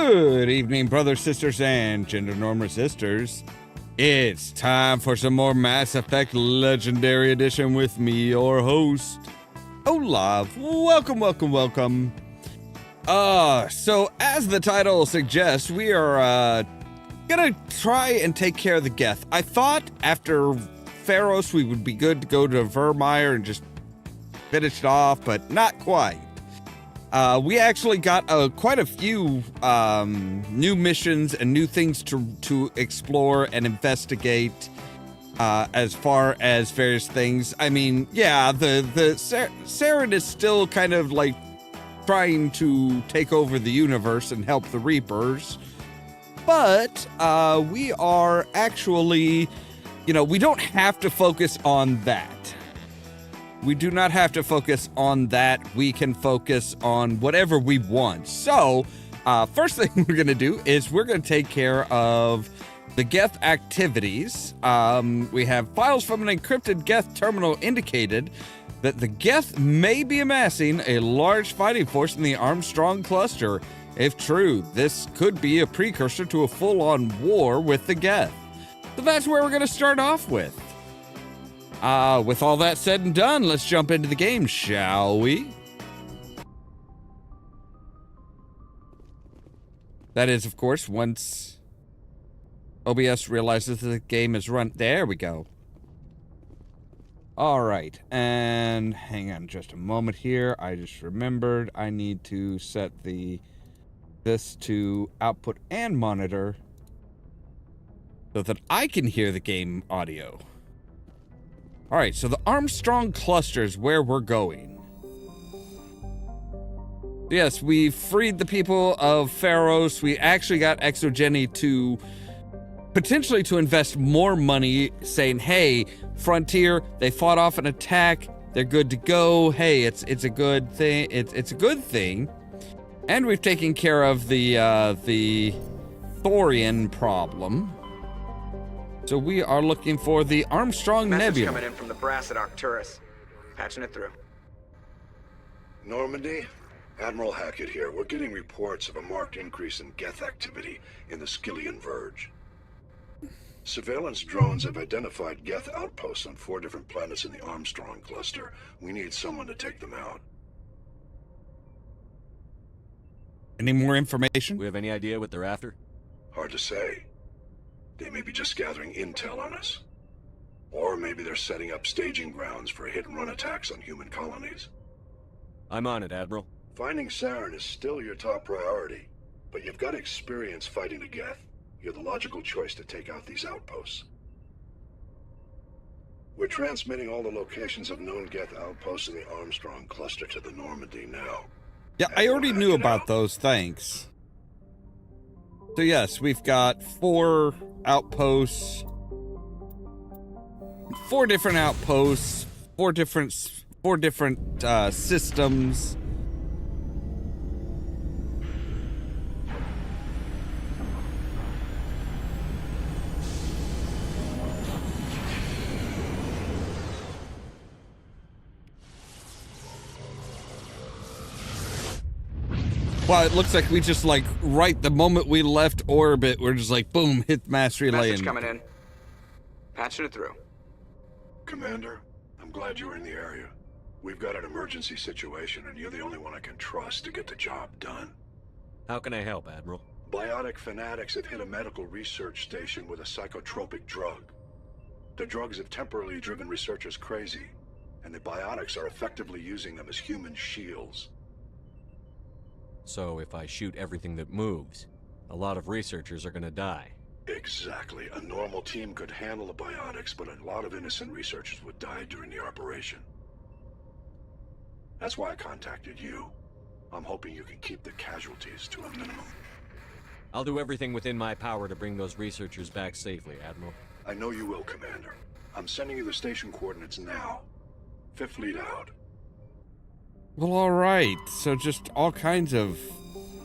Good evening, brothers, sisters, and gender norm resistors. It's time for some more Mass Effect Legendary Edition with me, your host, Ollamh. Welcome. So as the title suggests, we are gonna try and take care of the Geth. I thought after Pharos we would be good to go to Vermeer and just finish it off, but not quite. We actually got quite a few new missions and new things to explore and investigate as far as various things. I mean, yeah, the Saren is still kind of like trying to take over the universe and help the Reapers, but we are actually, we don't have to focus on that. We do not have to focus on that. We can focus on whatever we want. So, first thing we're going to do is we're going to take care of the Geth activities. We have files from an encrypted Geth terminal indicated that the Geth may be amassing a large fighting force in the Armstrong cluster. If true, this could be a precursor to a full-on war with the Geth. So that's where we're going to start off with. With all that said and done, let's jump into the game, shall we? That is, of course, once OBS realizes that the game is run. There we go. All right, and hang on just a moment here. I just remembered I need to set this to output and monitor so that I can hear the game audio. All right, so the Armstrong cluster is where we're going. Yes, we freed the people of Pharos. We actually got Exogeny to potentially to invest more money, saying, hey, Frontier, they fought off an attack. They're good to go. Hey, it's a good thing. It's a good thing. And we've taken care of the Thorian problem. So we are looking for the Armstrong Nebula. Coming in from the brass at Arcturus. Patching it through. Normandy, Admiral Hackett here. We're getting reports of a marked increase in Geth activity in the Skyllian Verge. Surveillance drones have identified Geth outposts on 4 different planets in the Armstrong cluster. We need someone to take them out. Any more information? We have any idea what they're after? Hard to say. They may be just gathering intel on us. Or maybe they're setting up staging grounds for hit-and-run attacks on human colonies. I'm on it, Admiral. Finding Saren is still your top priority, but you've got experience fighting the Geth. You're the logical choice to take out these outposts. We're transmitting all the locations of known Geth outposts in the Armstrong cluster to the Normandy now. Yeah, I already knew about those, thanks. So yes, we've got 4 outposts, 4 different outposts, 4 different systems. Well, it looks like we just right the moment we left orbit, we're just like, boom, hit mass relay. Message coming in. Patching it through. Commander, I'm glad you were in the area. We've got an emergency situation, and you're the only one I can trust to get the job done. How can I help, Admiral? Biotic fanatics have hit a medical research station with a psychotropic drug. The drugs have temporarily driven researchers crazy, and the biotics are effectively using them as human shields. So if I shoot everything that moves, a lot of researchers are gonna die. Exactly. A normal team could handle the biotics, but a lot of innocent researchers would die during the operation. That's why I contacted you. I'm hoping you can keep the casualties to a minimum. I'll do everything within my power to bring those researchers back safely, Admiral. I know you will, Commander. I'm sending you the station coordinates now. 5th Fleet out. Well, all right. So just all kinds of...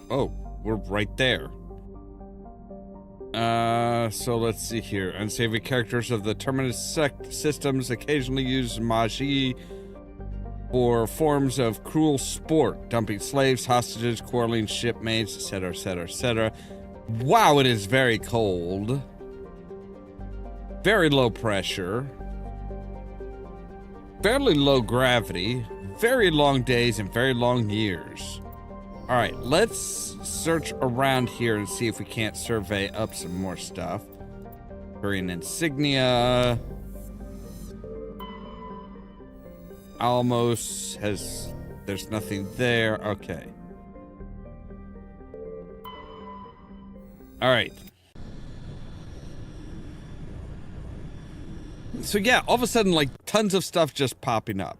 Oh, we're right there. So let's see here. Unsavory characters of the Terminus systems occasionally use Magi for forms of cruel sport, dumping slaves, hostages, quarreling shipmates, etc., etc., etc. Wow, it is very cold. Very low pressure. Fairly low gravity. Very long days and very long years. All right, let's search around here and see if we can't survey up some more stuff. Turian insignia. Almost has... There's nothing there. Okay. All right. So yeah, all of a sudden, like, tons of stuff just popping up.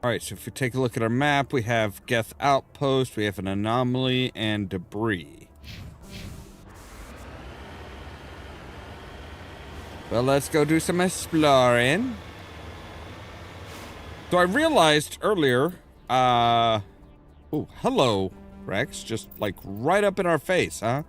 All right, so if we take a look at our map, we have Geth Outpost, we have an anomaly, and debris. Well, let's go do some exploring. So I realized earlier, oh, hello, Rex, just like right up in our face, huh?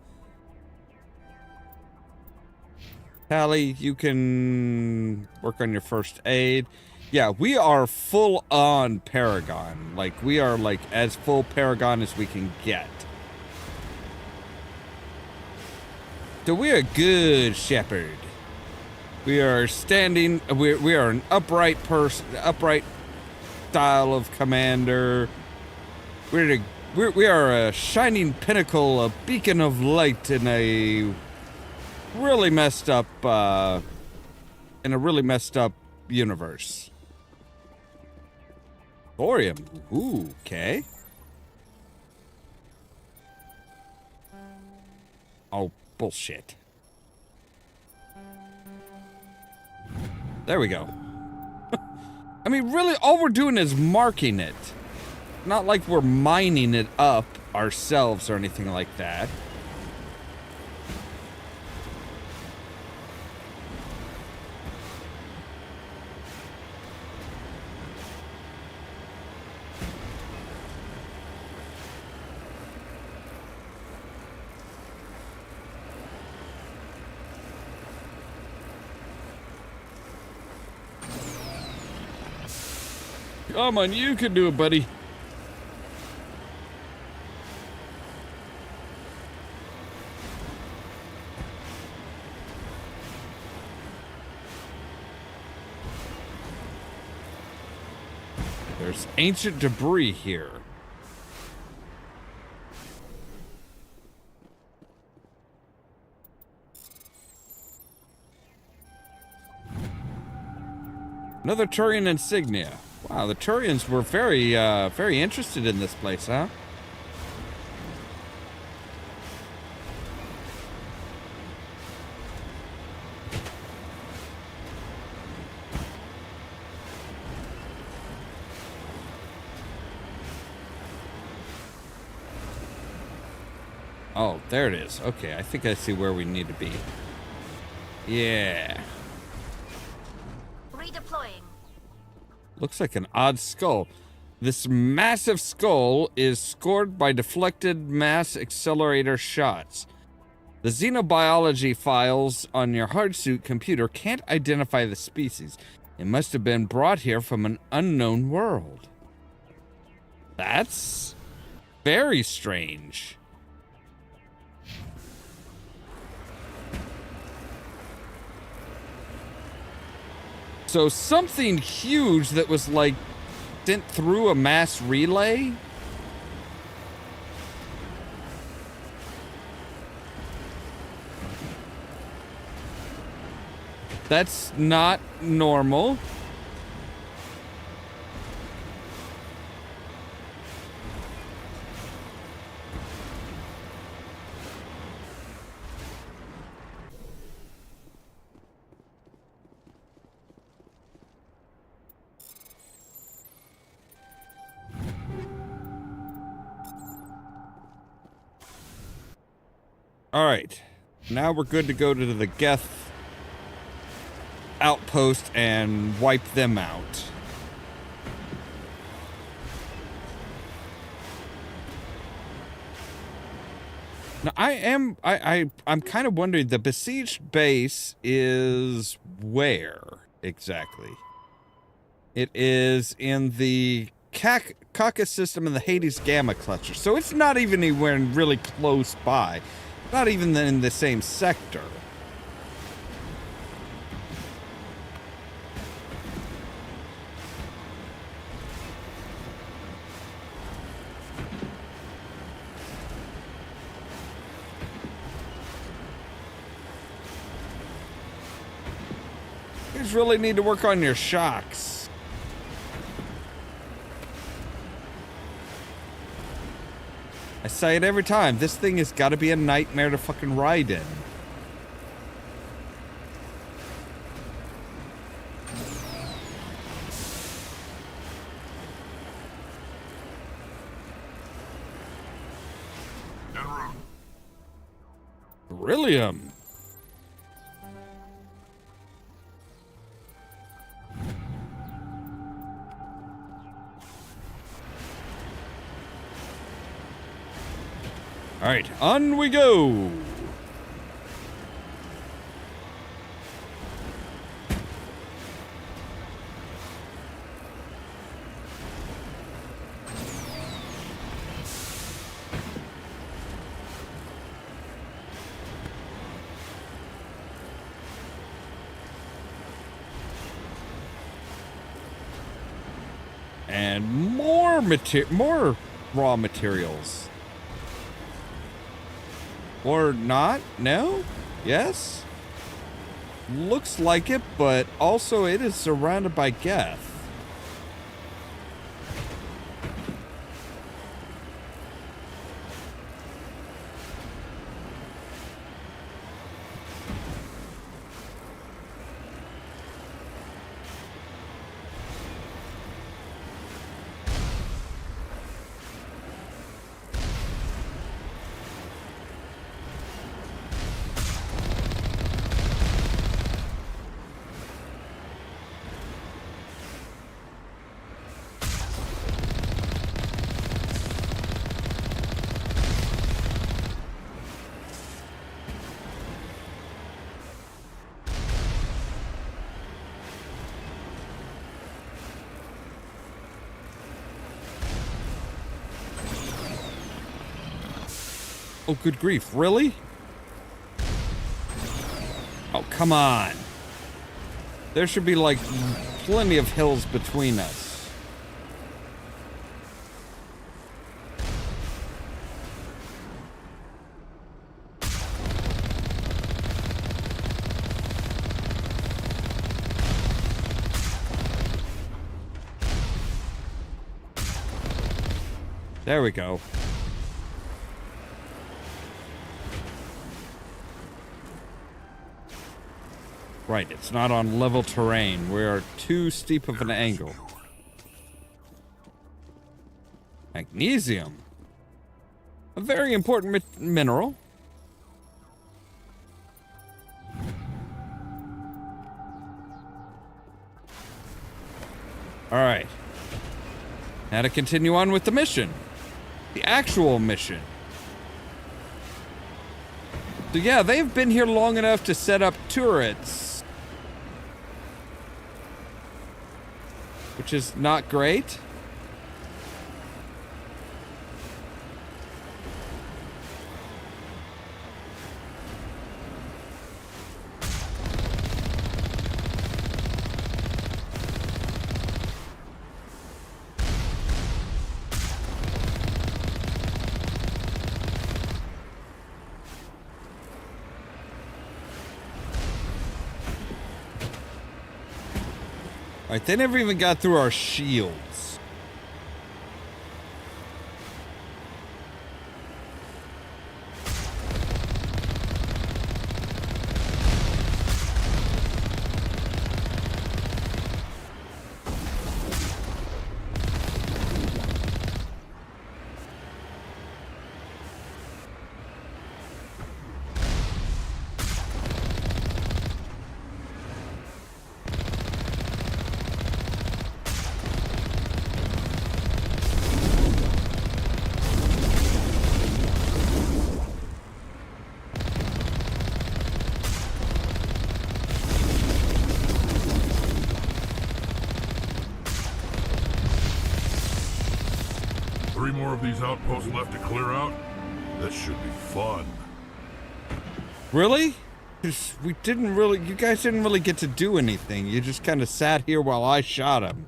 Tally, you can work on your first aid. Yeah, we are full on Paragon. Like, we are like as full Paragon as we can get. So we are a good shepherd. We are standing, we are an upright person, upright style of commander. We are a shining pinnacle, a beacon of light in a really messed up, universe. Thorium. Ooh, okay. Oh, bullshit. There we go. I mean, really, all we're doing is marking it. Not like we're mining it up ourselves or anything like that. Come on, you can do it, buddy. There's ancient debris here. Another Turian insignia. Wow, the Turians were very interested in this place, huh? Oh, there it is. Okay, I think I see where we need to be. Yeah. Redeploying. Looks like an odd skull. This massive skull is scored by deflected mass accelerator shots. The xenobiology files on your hardsuit computer can't identify the species. It must have been brought here from an unknown world. That's very strange. So something huge that was like sent through a mass relay? That's not normal. All right. Now we're good to go to the Geth outpost and wipe them out. Now I'm kind of wondering, the besieged base is where exactly? It is in the Caucasus system in the Hades Gamma cluster, so it's not even anywhere really close by. Not even in the same sector. You just really need to work on your shocks. I say it every time. This thing has got to be a nightmare to fucking ride in. Beryllium. All right, on we go. And more raw materials. Or not? No? Yes? Looks like it, but also it is surrounded by Geth. Oh, good grief. Really? Oh, come on. There should be, like, plenty of hills between us. There we go. Right, it's not on level terrain. We are too steep of an angle. Magnesium. A very important mineral. Alright. Now to continue on with the mission. The actual mission. So yeah, they've been here long enough to set up turrets. Which is not great. Alright, they never even got through our shields. more of these outposts left to clear out? This should be fun. Really? 'Cause you guys didn't really get to do anything. You just kind of sat here while I shot him.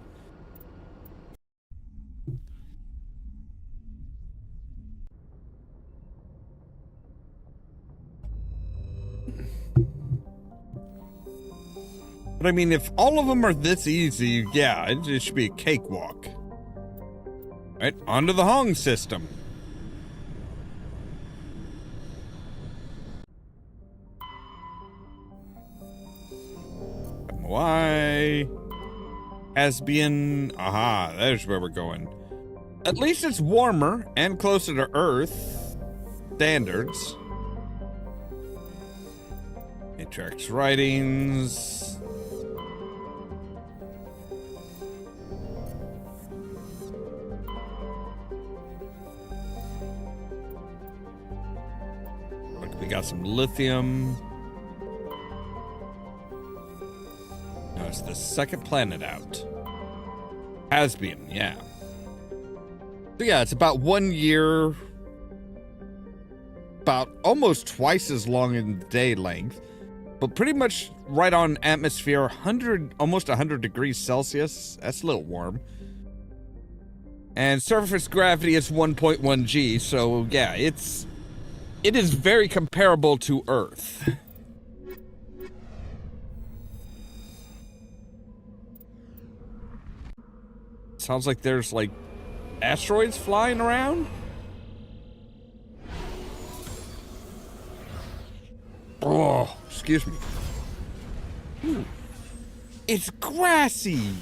But I mean, if all of them are this easy, yeah, it should be a cakewalk. Right, onto the Hong system. Why? Asbian. Aha, there's where we're going. At least it's warmer and closer to Earth standards. Matrix writings. Look, we got some lithium. No, it's the second planet out. Asbian, yeah. So yeah, it's about 1 year, about almost twice as long in day length, but pretty much right on atmosphere, almost 100 degrees Celsius. That's a little warm. And surface gravity is 1.1 G, so yeah, it is very comparable to Earth. Sounds like there's like asteroids flying around. Oh, excuse me. Ooh. It's grassy.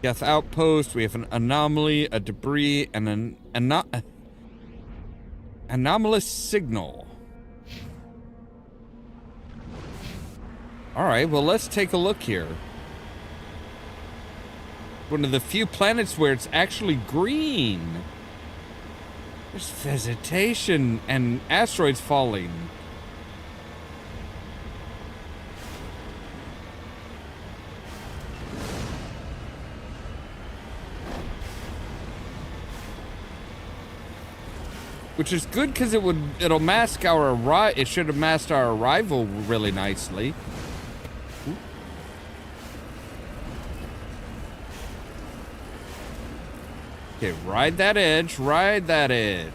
Geth outpost. We have an anomaly, a debris, and an anomalous signal. All right. Well, let's take a look here. One of the few planets where it's actually green. There's vegetation and asteroids falling. Which is good because it'll mask our it should have masked our arrival really nicely. Okay, ride that edge, ride that edge.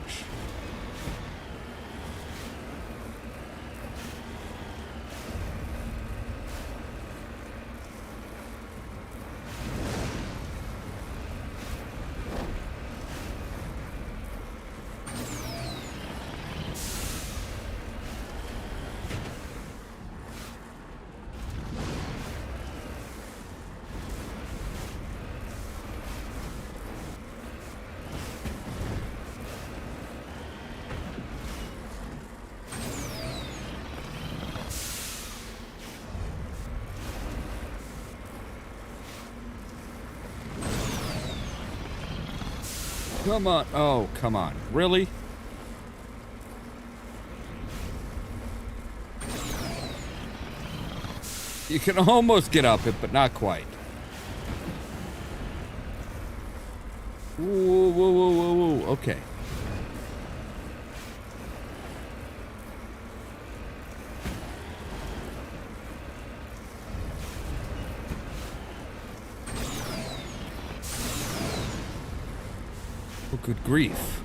Come on. Oh, come on. Really? You can almost get up it, but not quite. Whoa, whoa, whoa, whoa, whoa. Okay. Oh, good grief.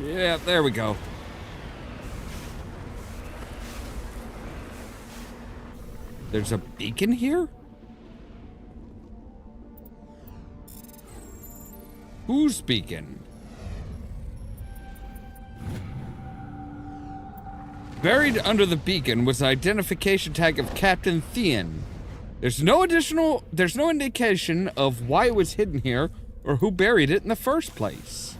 Yeah, there we go. There's a beacon here? Whose beacon? Buried under the beacon was an identification tag of Captain Thean. There's no indication of why it was hidden here or who buried it in the first place.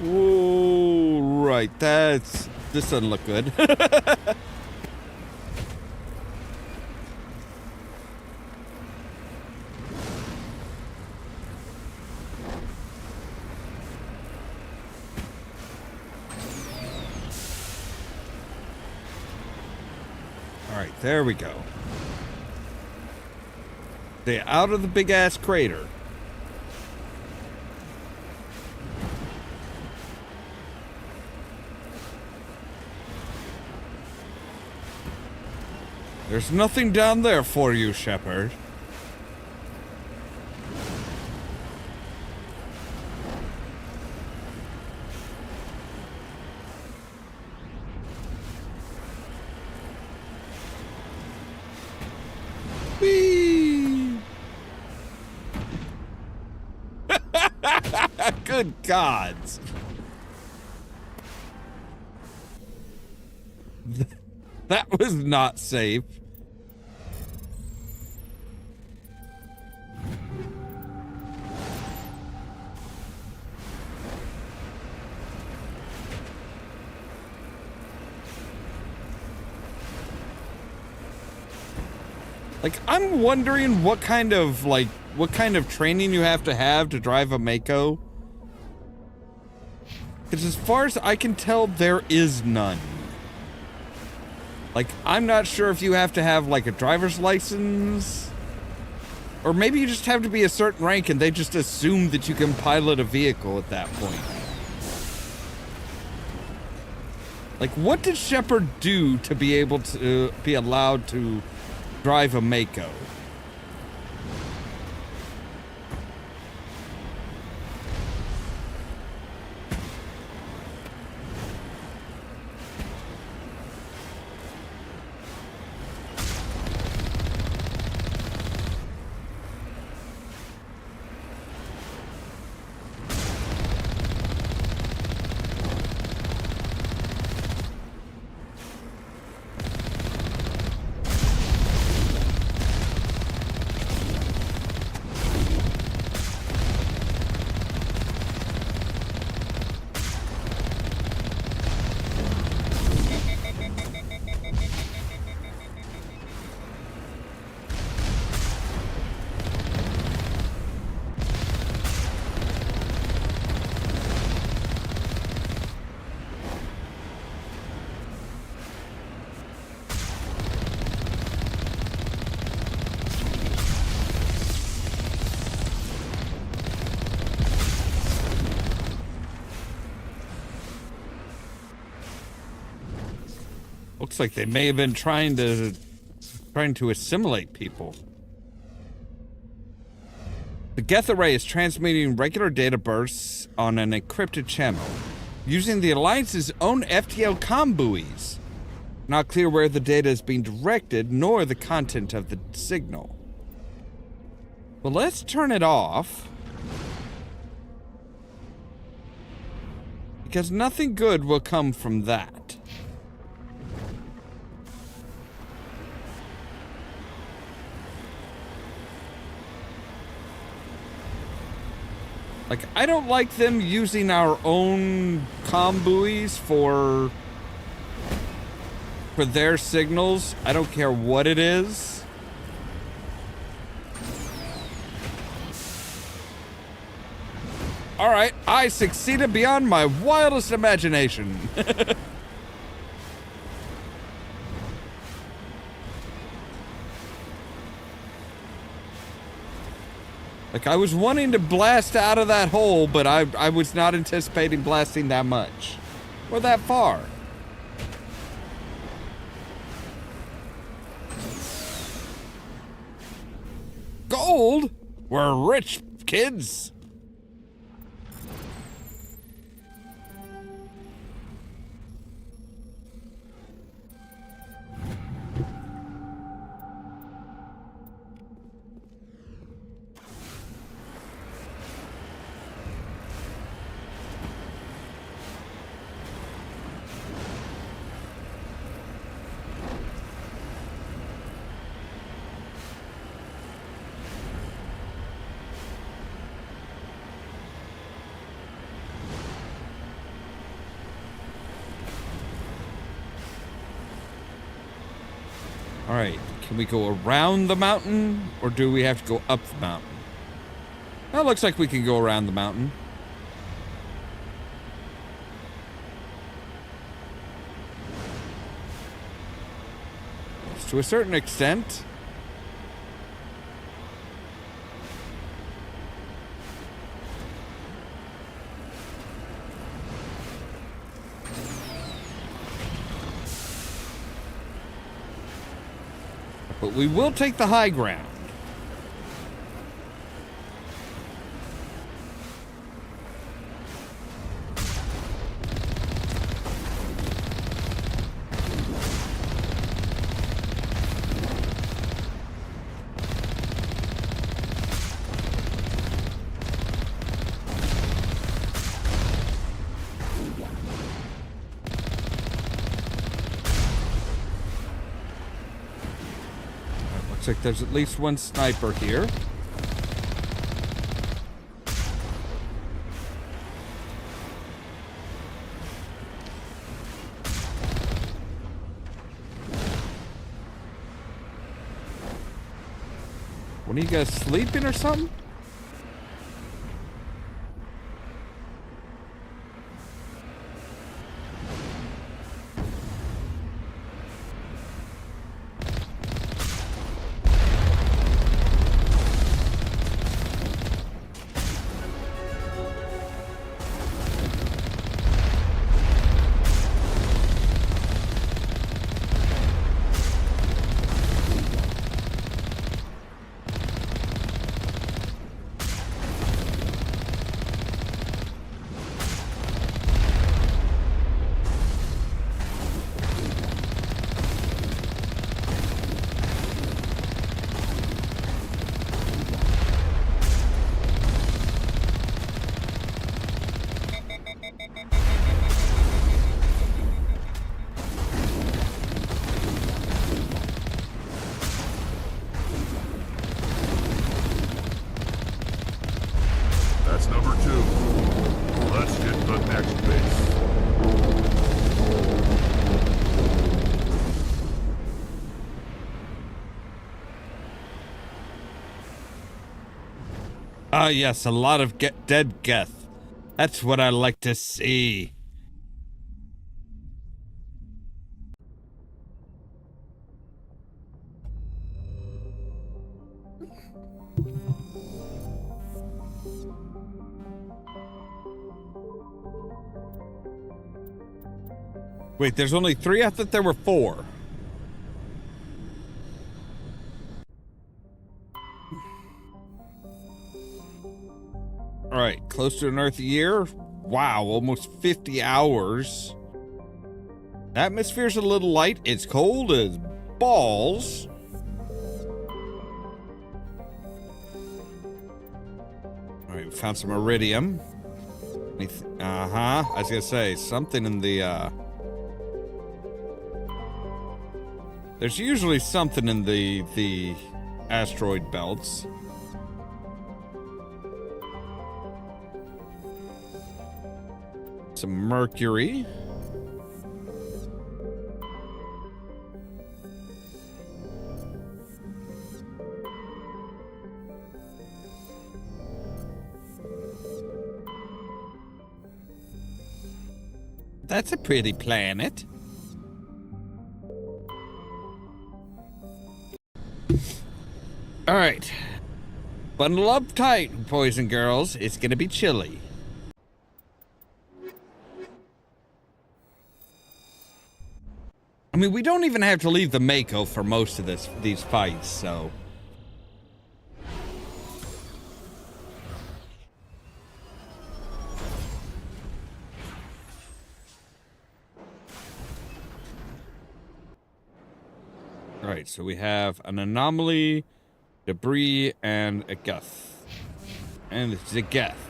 Oh, right. This doesn't look good. There we go. Stay out of the big-ass crater. There's nothing down there for you, Shepard. Whee! Good gods. That was not safe. Like, I'm wondering what kind of training you have to drive a Mako. Because as far as I can tell, there is none. Like, I'm not sure if you have to have, like, a driver's license. Or maybe you just have to be a certain rank and they just assume that you can pilot a vehicle at that point. Like, what did Shepard do to be able to be allowed to drive a Mako? Looks like they may have been trying to assimilate people. The Geth array is transmitting regular data bursts on an encrypted channel, using the Alliance's own FTL comm buoys. Not clear where the data is being directed, nor the content of the signal. Well, let's turn it off. Because nothing good will come from that. Like, I don't like them using our own comm buoys for their signals. I don't care what it is. All right, I succeeded beyond my wildest imagination. Like, I was wanting to blast out of that hole, but I was not anticipating blasting that much. Or that far. Gold? We're rich, kids. Alright, can we go around the mountain, or do we have to go up the mountain? Well, it looks like we can go around the mountain. to a certain extent. But we will take the high ground. Looks like there's at least one sniper here. What are you guys sleeping or something? That's number 2. Let's hit the next base. Ah, yes, a lot of dead Geth. That's what I like to see. Wait, there's only 3? I thought there were 4. All right, close to an Earth year. Wow, almost 50 hours. Atmosphere's a little light. It's cold as balls. All right, we found some iridium. I was gonna say something in the. There's usually something in the asteroid belts. Some mercury. That's a pretty planet. All right. Bundle up tight, boys and girls. It's gonna be chilly. I mean, we don't even have to leave the Mako for most of these fights, so. All right, so we have an anomaly, debris, and a Geth. And it's a Geth.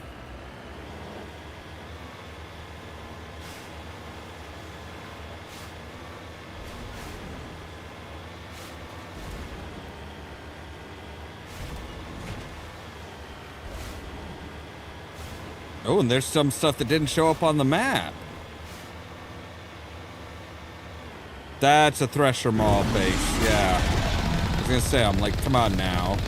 Oh, and there's some stuff that didn't show up on the map. That's a Thresher Maw base, yeah. I was gonna say, I'm like, come on now.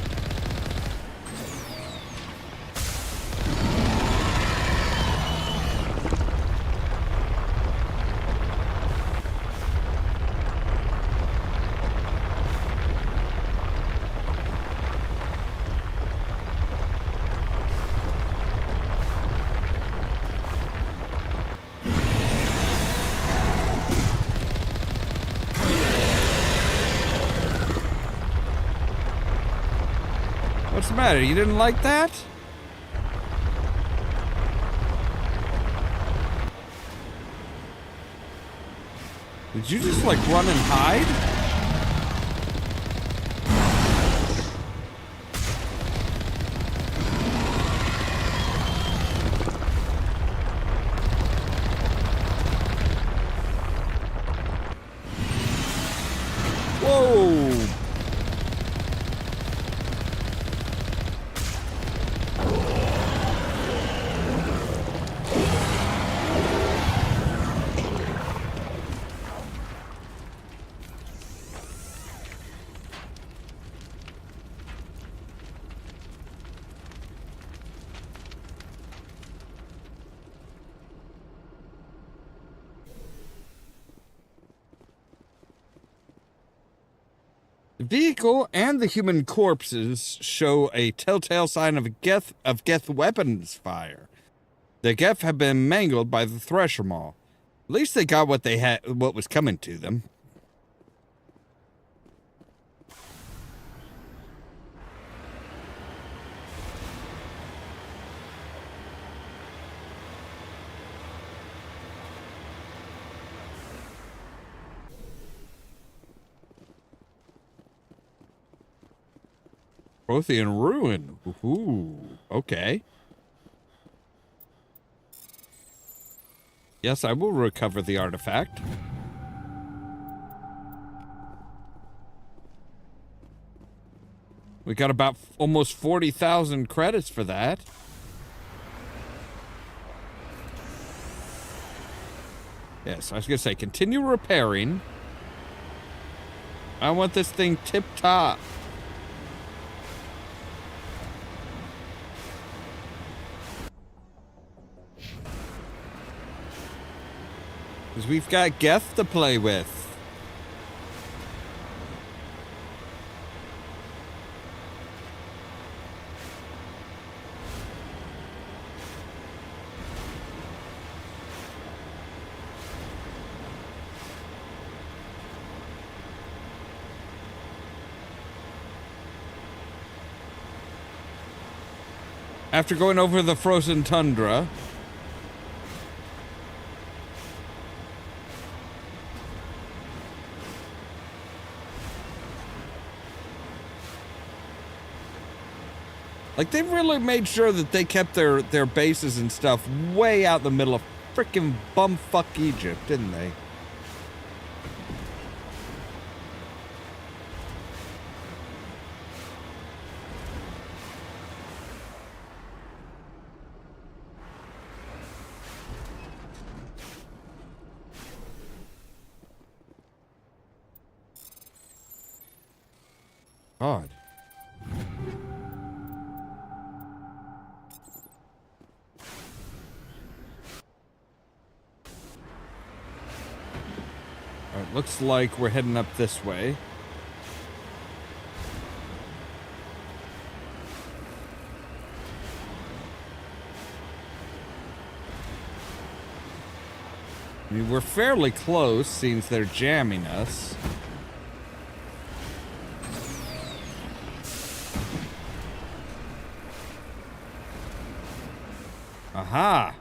What's the matter? You didn't like that? Did you just like run and hide? Whoa! The vehicle and the human corpses show a telltale sign of Geth weapons fire. The Geth have been mangled by the Thresher Maw. At least they got what was coming to them. Prothean ruin. Ooh, okay. Yes, I will recover the artifact. We got about almost 40,000 credits for that. Yes, I was gonna say, continue repairing. I want this thing tip-top. Because we've got Geth to play with. After going over the frozen tundra, like, they really made sure that they kept their bases and stuff way out in the middle of frickin' bumfuck Egypt, didn't they? God. Alright, looks like we're heading up this way. I mean, we're fairly close, since they're jamming us. Aha!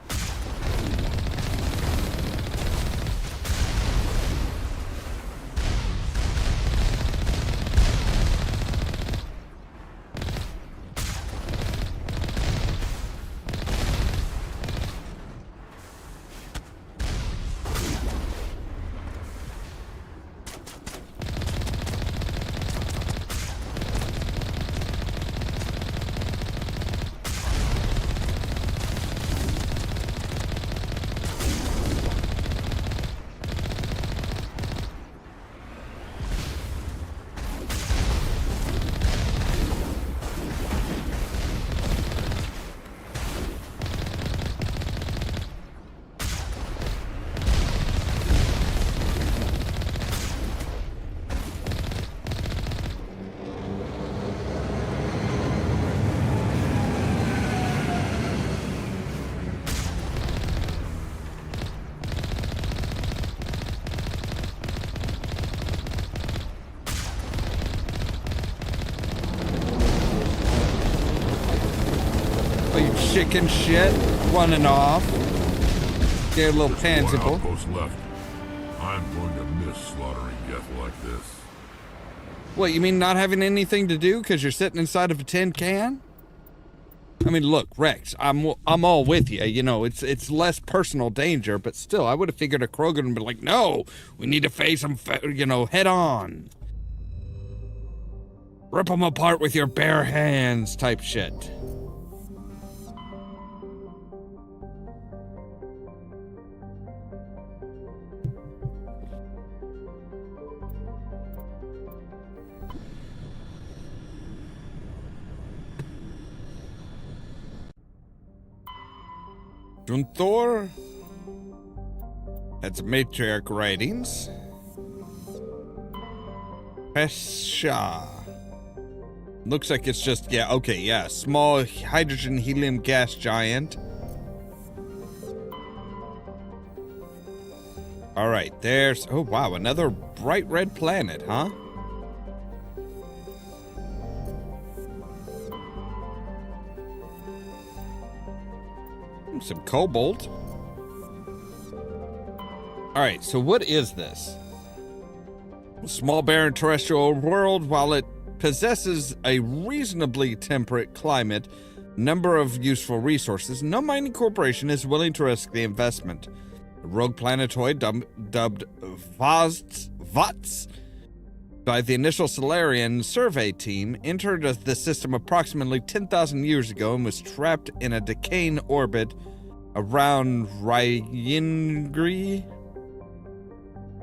chicken shit running off. Get a little Just one pansible. outpost left. I'm going to miss slaughtering Geth like this. What, you mean not having anything to do because you're sitting inside of a tin can? I mean, look, Rex, I'm all with you. You know, it's less personal danger, but still, I would have figured a Krogan would be like, no, we need to face them, you know, head on. Rip them apart with your bare hands type shit. Junthor. That's matriarch writings. Pesha. Looks like it's just, yeah, okay, yeah. Small hydrogen helium gas giant. Alright, there's, oh wow, another bright red planet, huh? Some cobalt. Alright, so what is this? A small barren terrestrial world, while it possesses a reasonably temperate climate, number of useful resources, no mining corporation is willing to risk the investment. A rogue planetoid dubbed Vots by the initial Solarian survey team entered the system approximately 10,000 years ago and was trapped in a decaying orbit around Ryingri.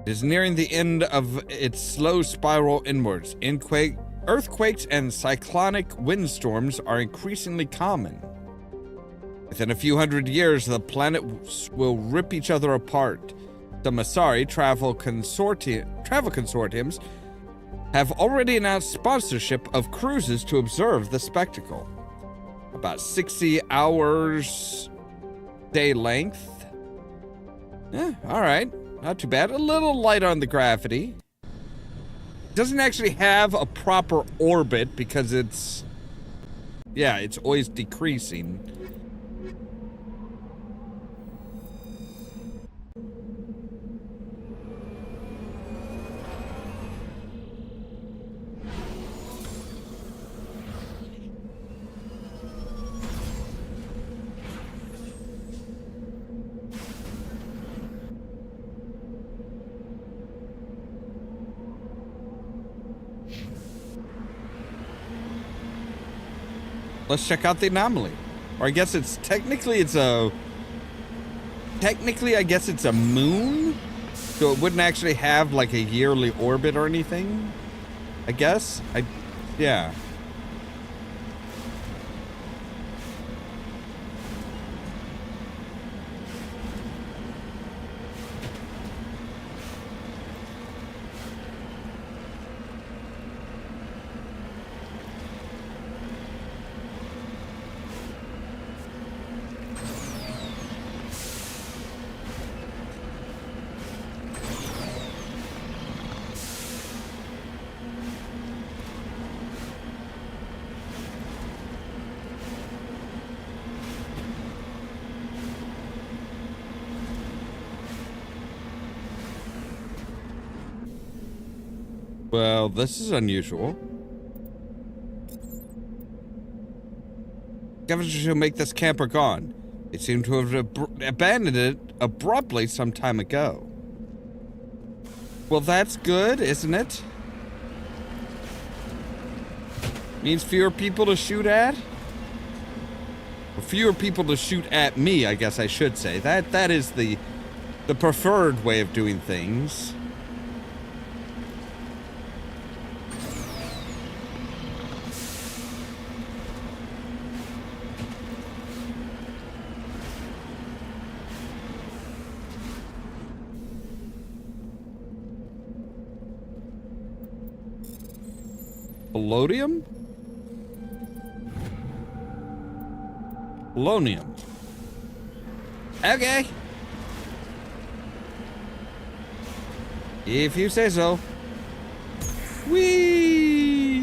It is nearing the end of its slow spiral inwards. Earthquakes and cyclonic windstorms are increasingly common. Within a few hundred years, the planet will rip each other apart. The Masari travel consortiums have already announced sponsorship of cruises to observe the spectacle. About 60 hours day length. All right. Not too bad. A little light on the gravity. Doesn't actually have a proper orbit because it's always decreasing. Let's check out the anomaly. Or I guess I guess it's a moon? So it wouldn't actually have like a yearly orbit or anything? I guess? Yeah. Well, this is unusual. Scavengers who make this camp are gone. They seem to have abandoned it abruptly some time ago. Well, that's good, isn't it? Means fewer people to shoot at? Or fewer people to shoot at me, I guess I should say. That is the preferred way of doing things. Polonium? Polonium. Okay. If you say so. Whee!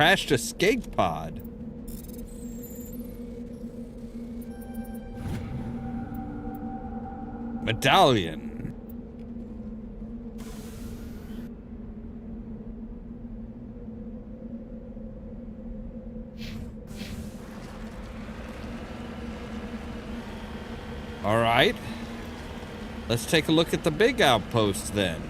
Crashed escape pod. Medallion. All right. Let's take a look at the big outpost then.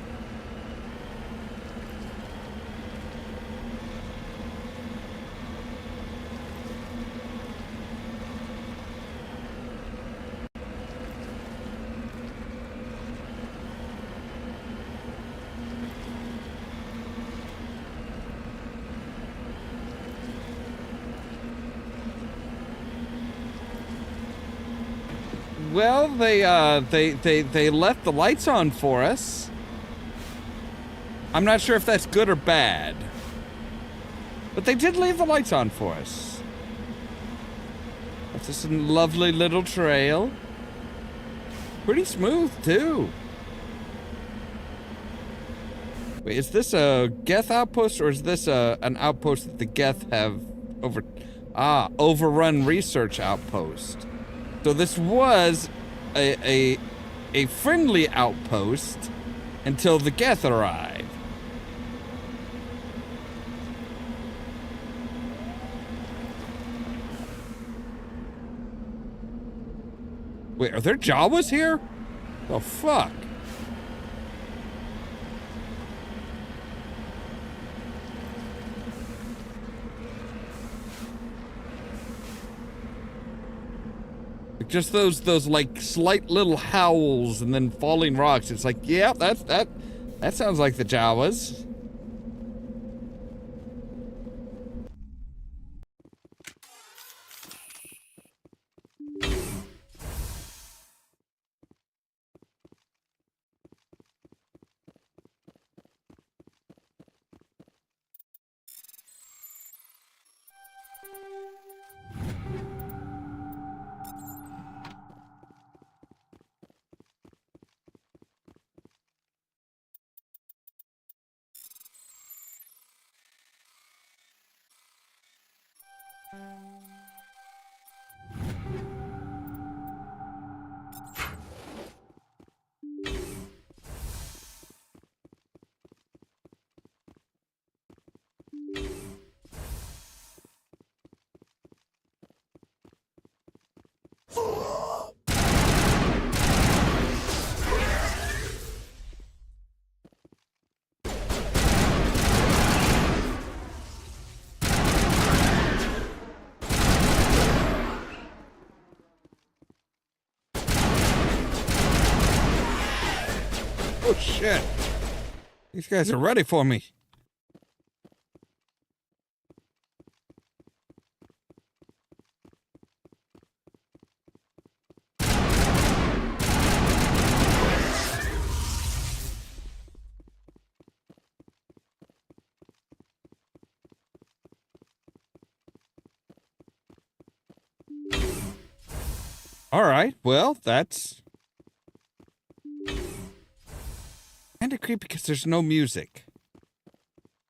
Well, they left the lights on for us. I'm not sure if that's good or bad, but they did leave the lights on for us. That's just a lovely little trail. Pretty smooth too. Wait, is this a Geth outpost or is this an outpost that the Geth have overrun research outpost? So this was a friendly outpost until the Geth arrived. Wait, are there Jawas here? Oh, fuck. Just those like slight little howls and then falling rocks. It's like, yeah, that sounds like the Jawas. Oh shit. These guys are ready for me. All right, well, that's kind of creepy because there's no music.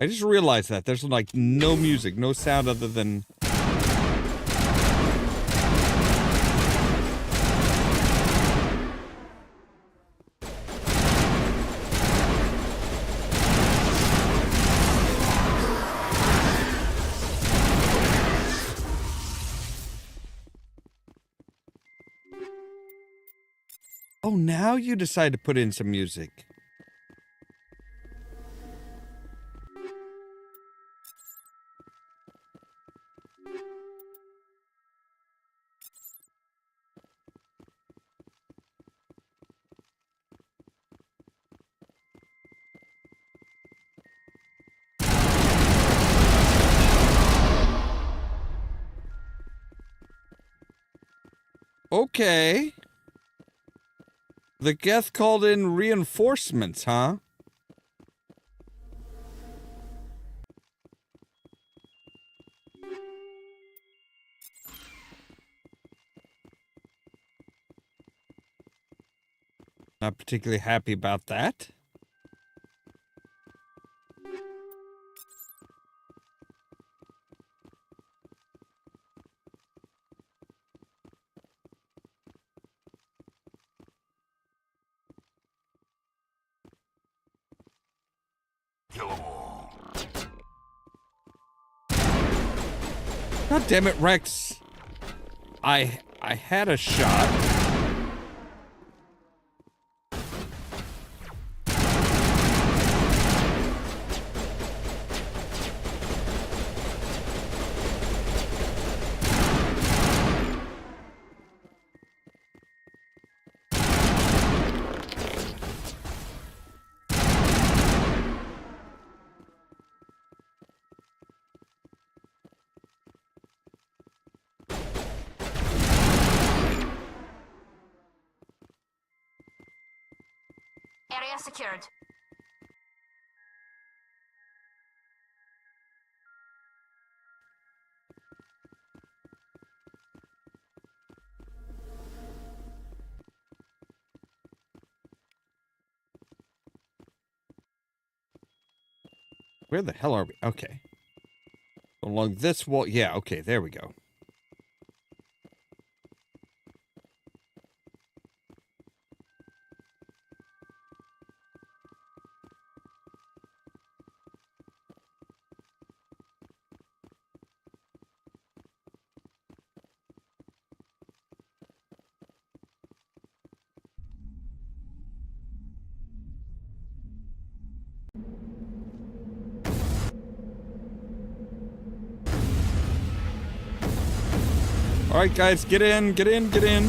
I just realized that there's like no music, no sound other than Oh, now you decide to put in some music. Okay. The Geth called in reinforcements, huh? Not particularly happy about that. kill them all. God damn it, Rex. I had a shot. Area secured. Where the hell are we? Okay. Along this wall. Yeah, okay, there we go. All right, guys, get in, get in, get in.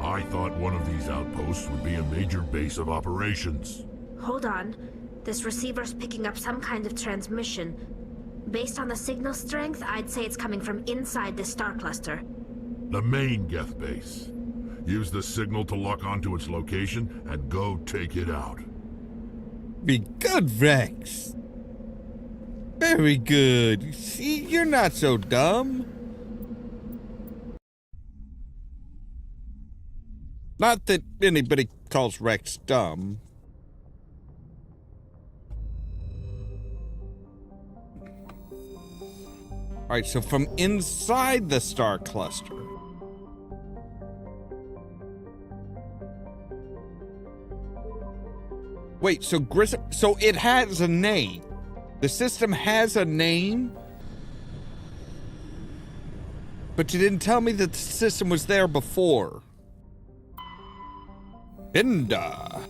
I thought one of these outposts would be a major base of operations. Hold on. This receiver's picking up some kind of transmission. Based on the signal strength, I'd say it's coming from inside this star cluster. The main Geth base. Use the signal to lock onto its location and go take it out. Be good, Rex. Very good. See, you're not so dumb. Not that anybody calls Rex dumb. Alright, so from inside the star cluster. Wait, so Grissom, so it has a name. The system has a name? But you didn't tell me that the system was there before. Binda.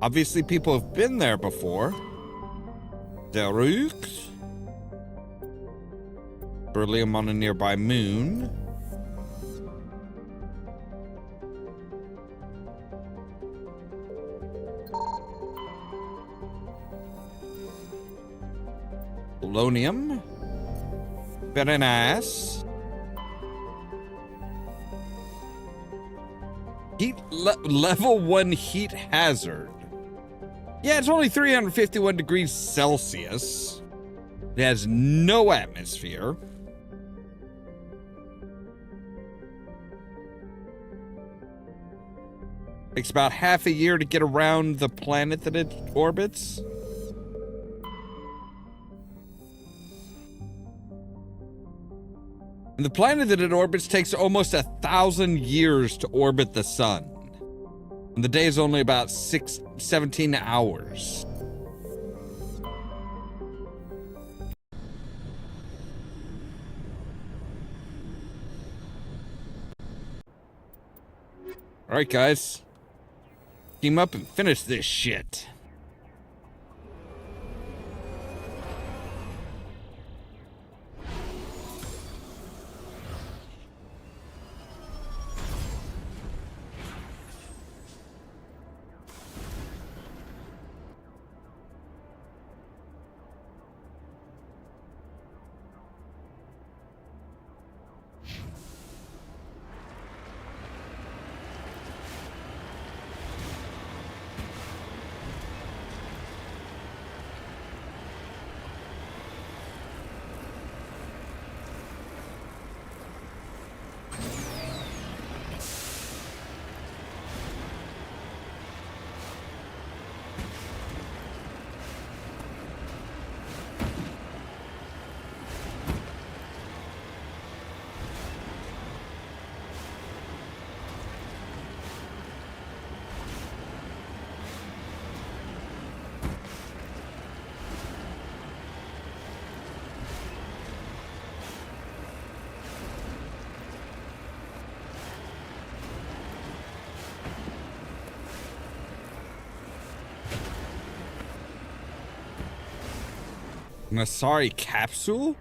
Obviously people have been there before. Derux. Beryllium on a nearby moon. Polonium. Very nice. Heat level 1 heat hazard. Yeah, it's only 351 degrees Celsius. It has no atmosphere. Takes about half a year to get around the planet that it orbits. And the planet that it orbits takes almost 1,000 years to orbit the sun. And the day is only about 17 hours. All right, guys. Team up and finish this shit. Masari capsule?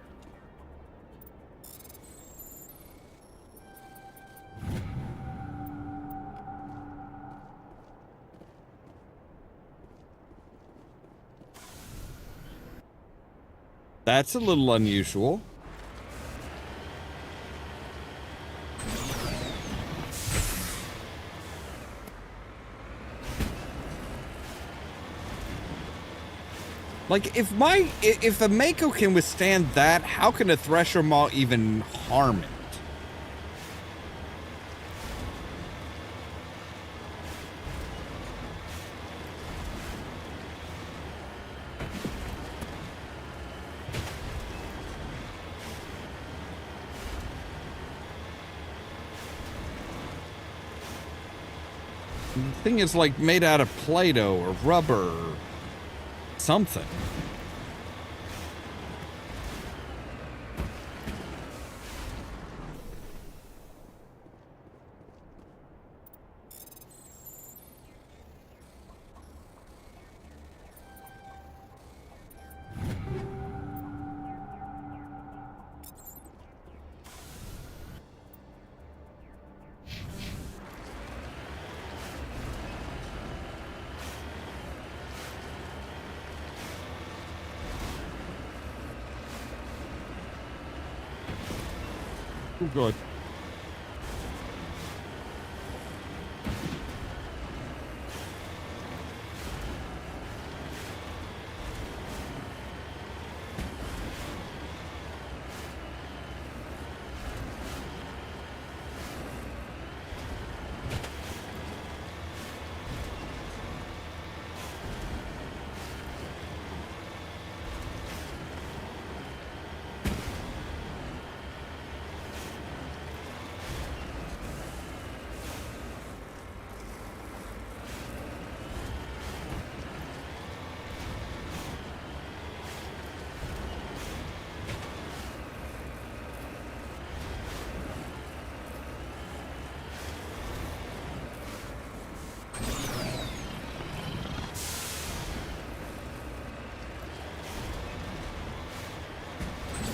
That's a little unusual. Like, if a Mako can withstand that, how can a Thresher Maw even harm it? The thing is like made out of Play-Doh or rubber or something. Oh, God.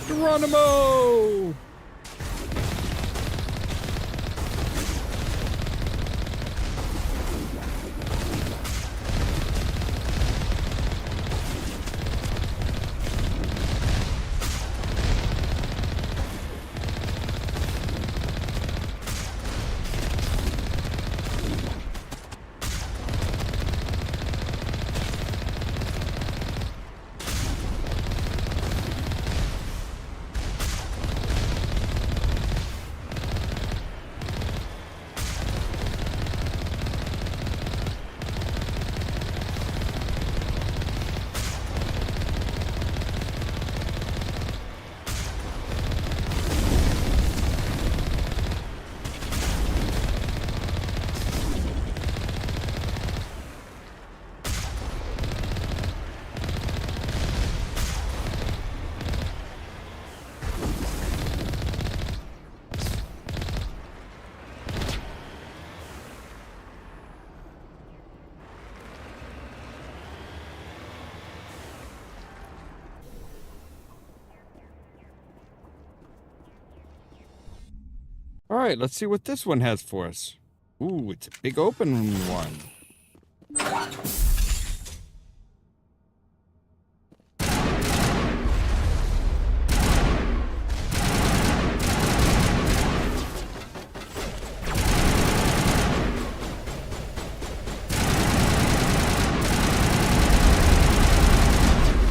Geronimo! All right, let's see what this one has for us. Ooh, it's a big open one.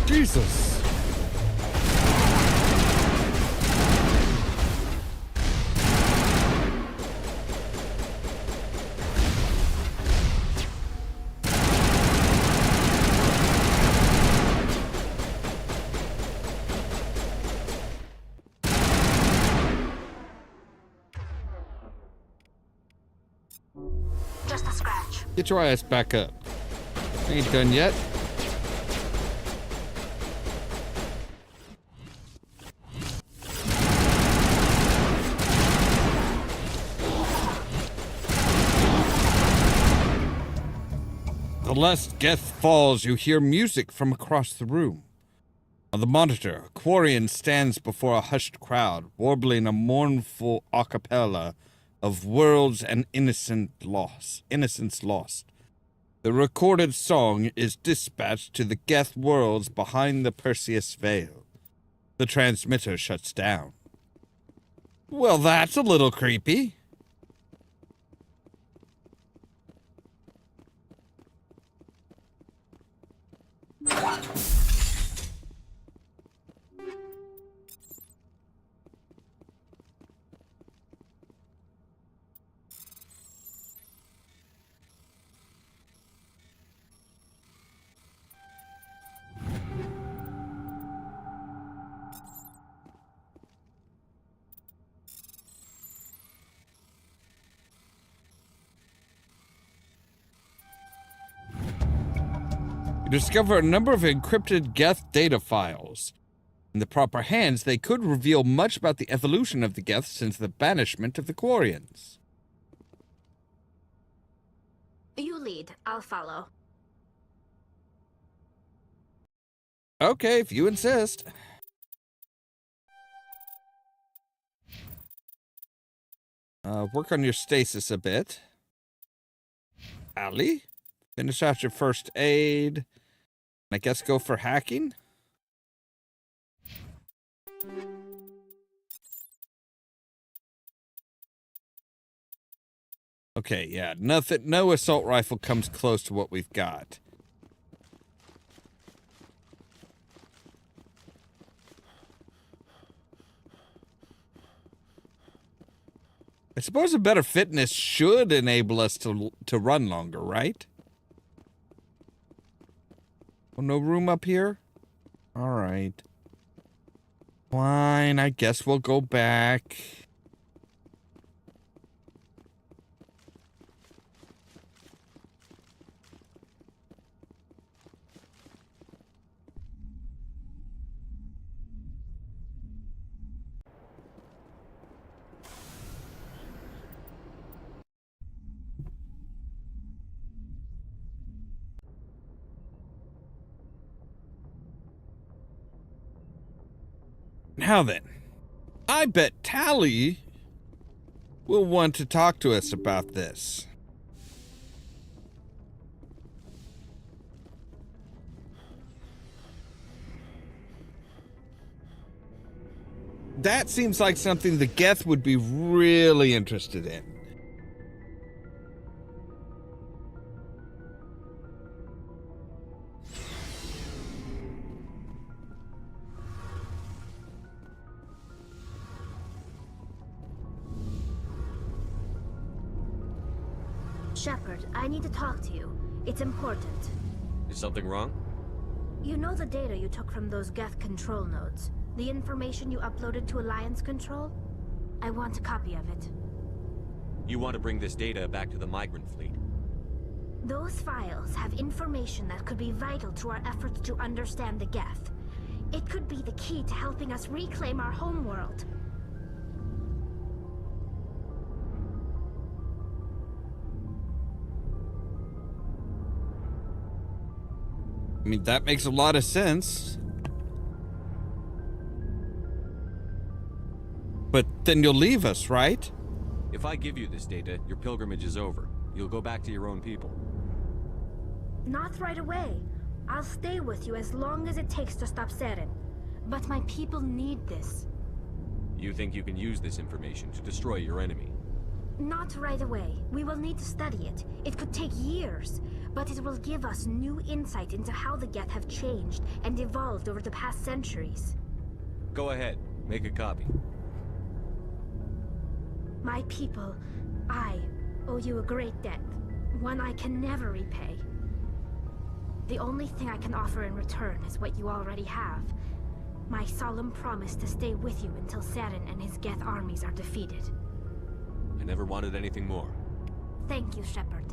Jesus. Just a scratch. Get your ass back up. Ain't done yet. The less Geth falls, you hear music from across the room. On the monitor, a Quarian stands before a hushed crowd, warbling a mournful a cappella of worlds and innocence lost. The recorded song is dispatched to the Geth worlds behind the Perseus Veil. The transmitter shuts down. Well, that's a little creepy. You discover a number of encrypted Geth data files. In the proper hands, they could reveal much about the evolution of the Geth since the banishment of the Quarians. You lead. I'll follow. Okay, if you insist. Work on your stasis a bit. Allie, finish out your first aid. I guess go for hacking. Okay, yeah, no assault rifle comes close to what we've got. I suppose a better fitness should enable us to run longer, right? Oh, no room up here? All right. Fine, I guess we'll go back. Now then, I bet Tally will want to talk to us about this. That seems like something the Geth would be really interested in. Shepard, I need to talk to you. It's important. Is something wrong? You know the data you took from those Geth control nodes? The information you uploaded to Alliance Control? I want a copy of it. You want to bring this data back to the migrant fleet? Those files have information that could be vital to our efforts to understand the Geth. It could be the key to helping us reclaim our homeworld. I mean, that makes a lot of sense. But then you'll leave us, right? If I give you this data, your pilgrimage is over. You'll go back to your own people. Not right away. I'll stay with you as long as it takes to stop Seren. But my people need this. You think you can use this information to destroy your enemy? Not right away. We will need to study it. It could take years, but it will give us new insight into how the Geth have changed and evolved over the past centuries. Go ahead. Make a copy. My people, I owe you a great debt. One I can never repay. The only thing I can offer in return is what you already have. My solemn promise to stay with you until Seren and his Geth armies are defeated. I never wanted anything more. Thank you, Shepard.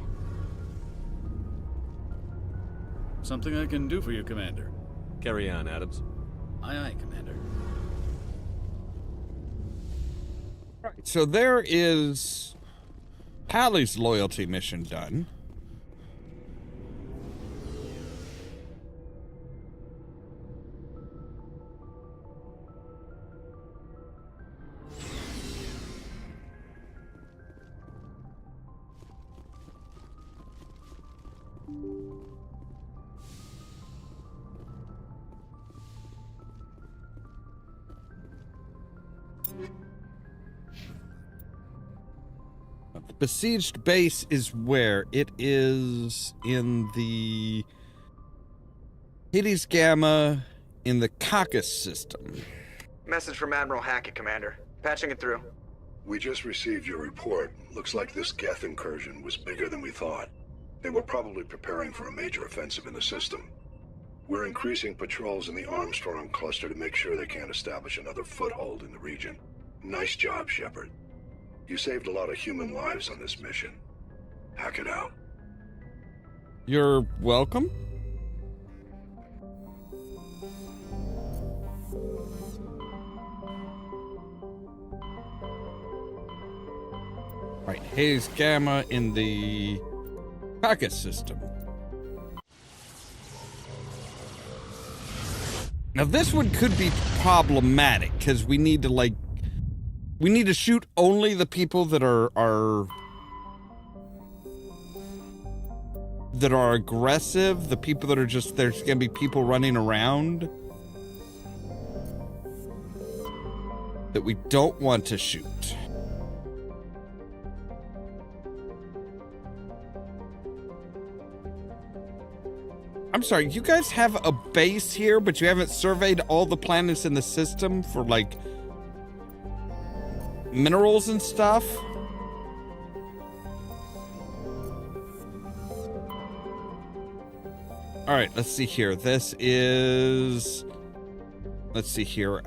Something I can do for you, Commander. Carry on, Adams. Aye, aye, Commander. Right, so there is Hallie's loyalty mission done. The besieged base is where? It is in the Hades Gamma in the Caucasus system. Message from Admiral Hackett, Commander. Patching it through. We just received your report. Looks like this Geth incursion was bigger than we thought. They were probably preparing for a major offensive in the system. We're increasing patrols in the Armstrong cluster to make sure they can't establish another foothold in the region. Nice job, Shepard. You saved a lot of human lives on this mission. Hack it out. You're welcome. Right, Hades Gamma in the Caucasus system. Now this one could be problematic because we need to shoot only the people that are aggressive, the people that are just, there's gonna be people running around that we don't want to shoot. I'm sorry, you guys have a base here, but you haven't surveyed all the planets in the system for, like, minerals and stuff? Alright, let's see here. This is... Let's see here.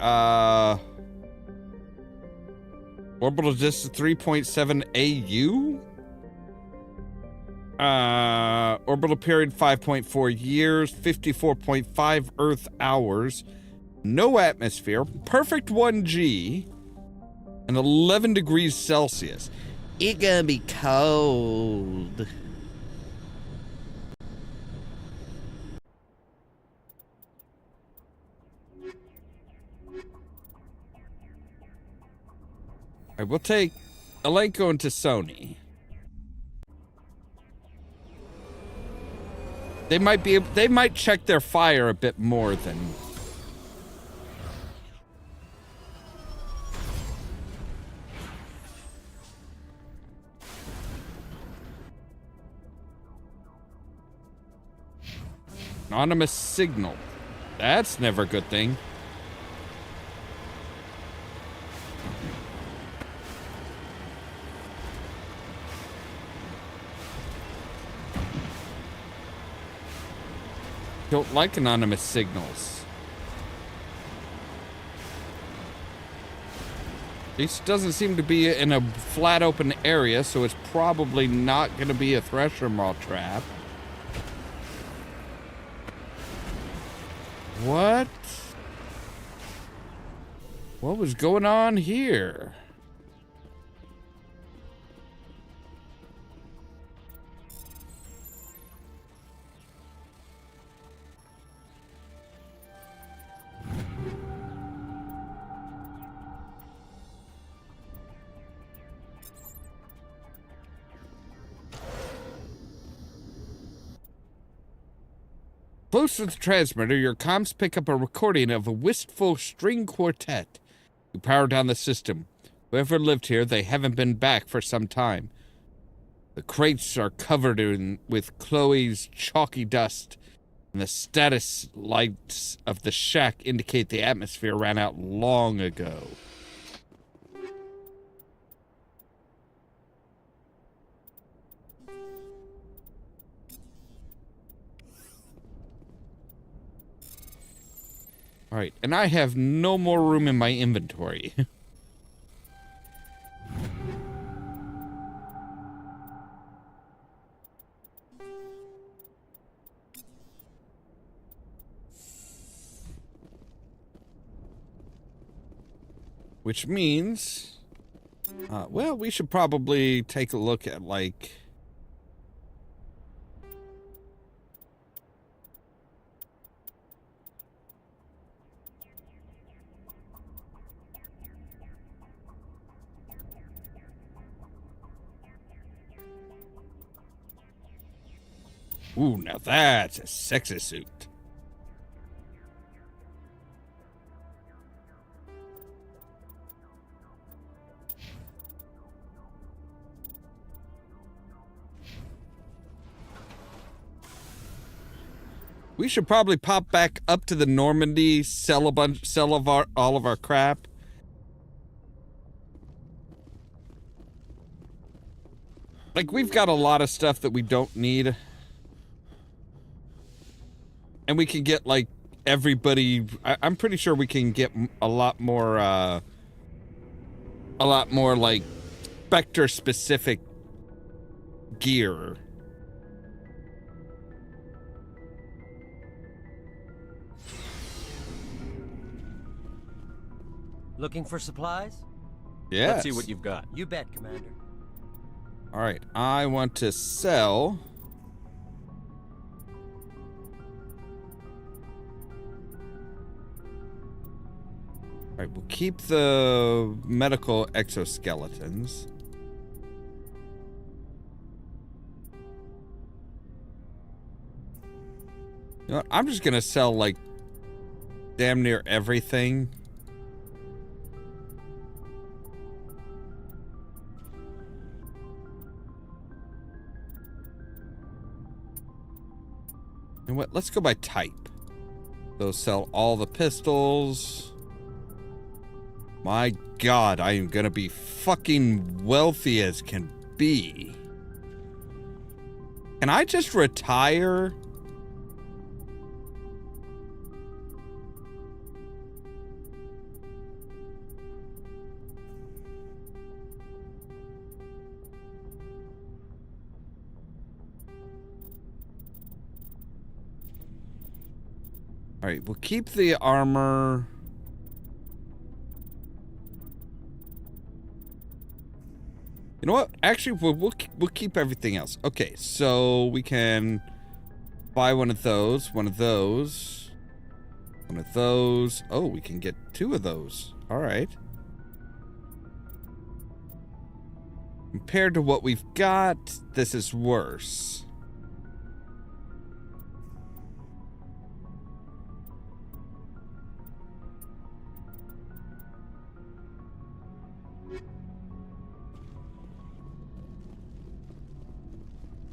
Orbital distance 3.7 AU? Orbital period 5.4 years, 54.5 Earth hours, no atmosphere, perfect 1G, and 11 degrees Celsius. It gonna be cold. I will take Alenko into Sony. They might check their fire a bit more than... Anonymous signal. That's never a good thing. Don't like anonymous signals. This doesn't seem to be in a flat open area, so it's probably not going to be a thresher maw trap. What? What was going on here? Close to the transmitter, your comms pick up a recording of a wistful string quartet. You power down the system. Whoever lived here, they haven't been back for some time. The crates are covered with Chloe's chalky dust, and the status lights of the shack indicate the atmosphere ran out long ago. All right, and I have no more room in my inventory. Which means, well, we should probably take a look at, like... Ooh, now that's a sexy suit. We should probably pop back up to the Normandy, sell all of our crap. Like, we've got a lot of stuff that we don't need. And we can get, like, everybody... I'm pretty sure we can get a lot more, like, Spectre-specific gear. Looking for supplies? Yes. Let's see what you've got. You bet, Commander. All right, I want to sell. All right, we'll keep the medical exoskeletons. You know what? I'm just gonna sell like damn near everything. You know what? Let's go by type. So sell all the pistols. My God, I am gonna be fucking wealthy as can be. Can I just retire? All right, we'll keep the armor. You know what? Actually, we'll keep everything else. Okay, so we can buy one of those, one of those, one of those. Oh, we can get 2 of those. All right. Compared to what we've got, this is worse.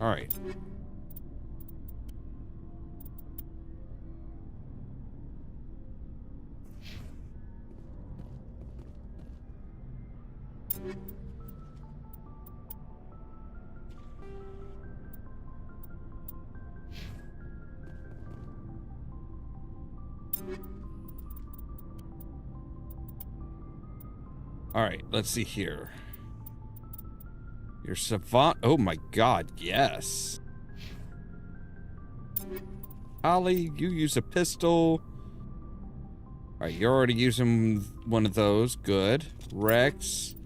All right. All right, let's see here. Your savant. Oh my God, yes. Holly, you use a pistol. All right, you're already using one of those. Good. Rex,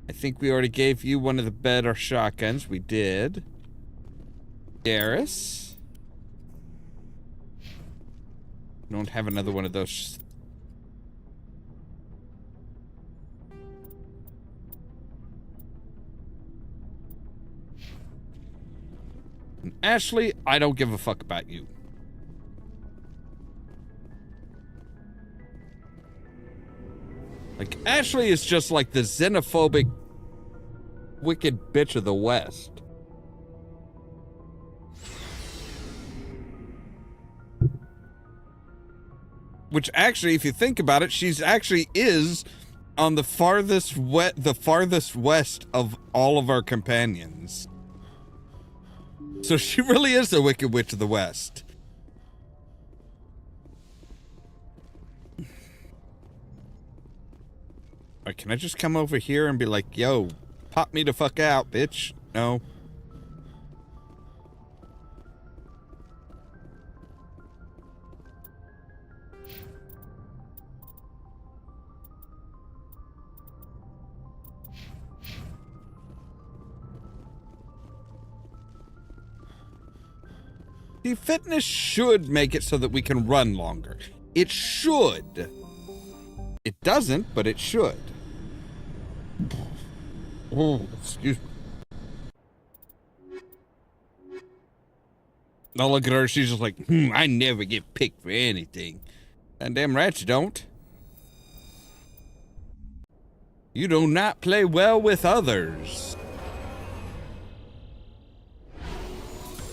I think we already gave you one of the better shotguns. We did. Garrus. Don't have another one of those. And Ashley, I don't give a fuck about you. Like, Ashley is just like the xenophobic, wicked bitch of the West. Which actually, if you think about it, she's actually is on the farthest west of all of our companions. So she really is the Wicked Witch of the West. Alright, can I just come over here and be like, yo, pop me the fuck out, bitch? No. See, fitness should make it so that we can run longer. It should. It doesn't, but it should. Oh, excuse me. Now look at her. She's just like, I never get picked for anything. And damn right you don't. You do not play well with others.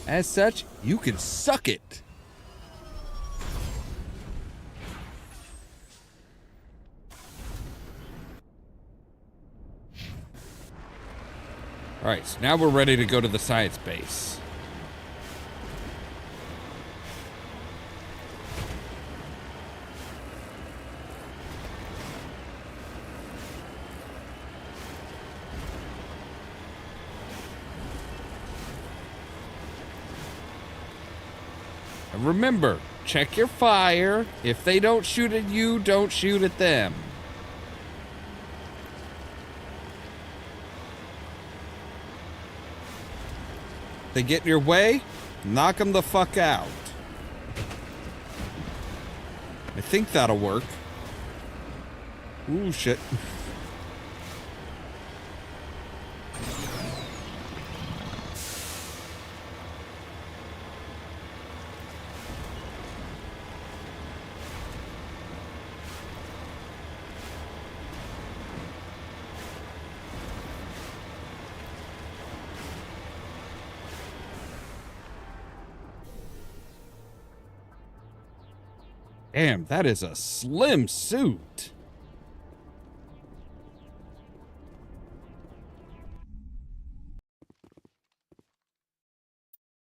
As such, you can suck it. Alright, so now we're ready to go to the science base. And remember, check your fire. If they don't shoot at you, don't shoot at them. They get in your way, knock them the fuck out. I think that'll work. Ooh, shit. Damn, that is a slim suit.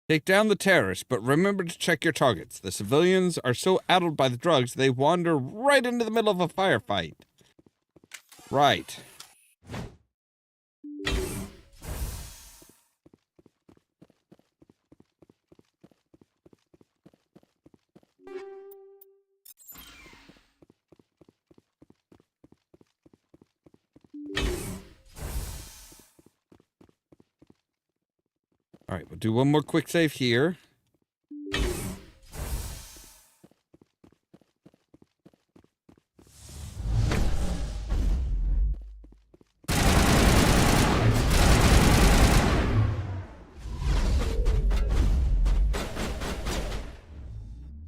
Take down the terrorists, but remember to check your targets. The civilians are so addled by the drugs, they wander right into the middle of a firefight. Right. All right, we'll do one more quick save here.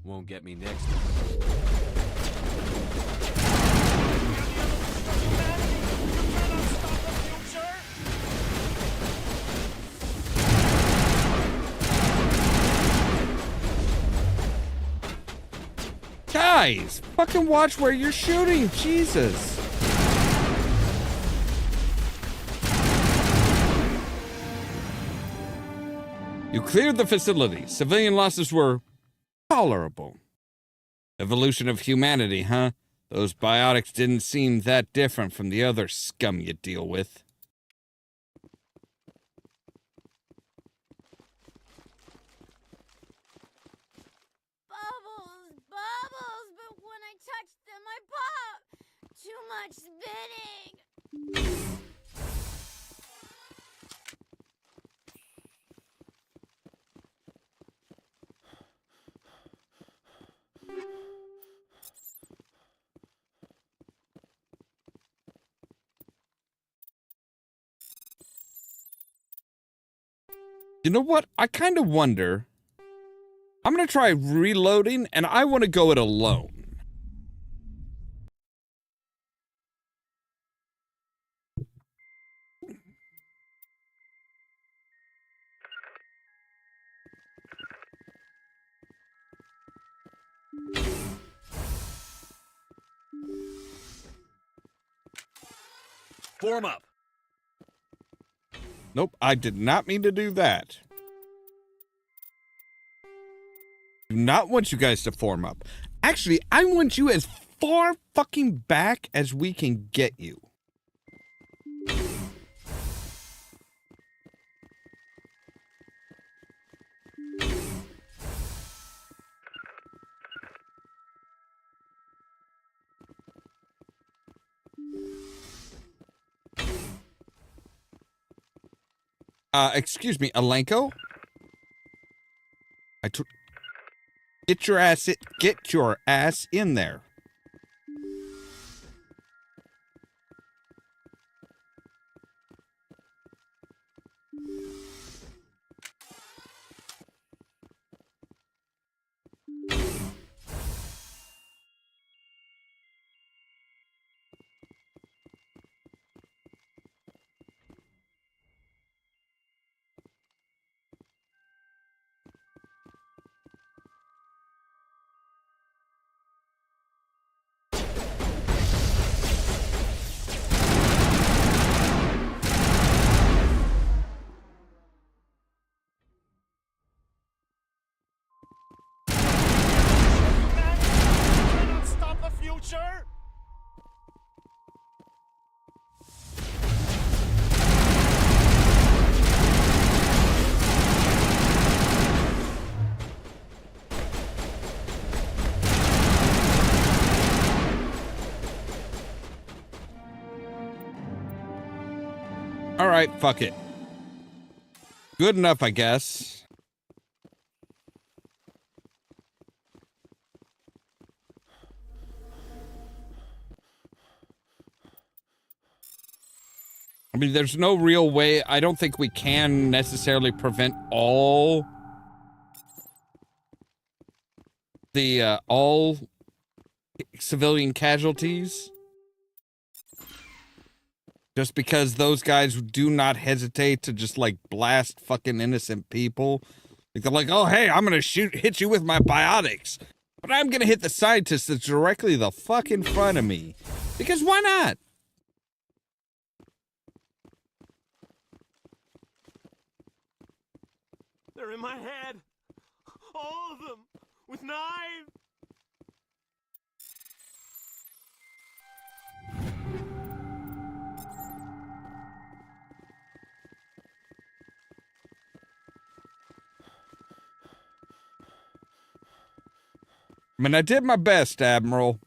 Won't get me next. Guys, fucking watch where you're shooting. Jesus. You cleared the facility. Civilian losses were tolerable. Evolution of humanity, huh? Those biotics didn't seem that different from the other scum you deal with. Bubbles, but when I touch them, I pop. Too much spitting. You know what? I kind of wonder. I'm going to try reloading, and I want to go it alone. Form up. Nope, I did not mean to do that. Do not want you guys to form up. Actually, I want you as far fucking back as we can get you. Excuse me, Alenko? Get your ass in there. All right, fuck it. Good enough, I guess. I mean, there's no real way. I don't think we can necessarily prevent all civilian casualties. Just because those guys do not hesitate to just like blast fucking innocent people. Like, they're like, oh, hey, I'm gonna hit you with my biotics. But I'm gonna hit the scientist that's directly the fuck in front of me. Because why not? They're in my head. All of them. With knives. I mean, I did my best, Admiral.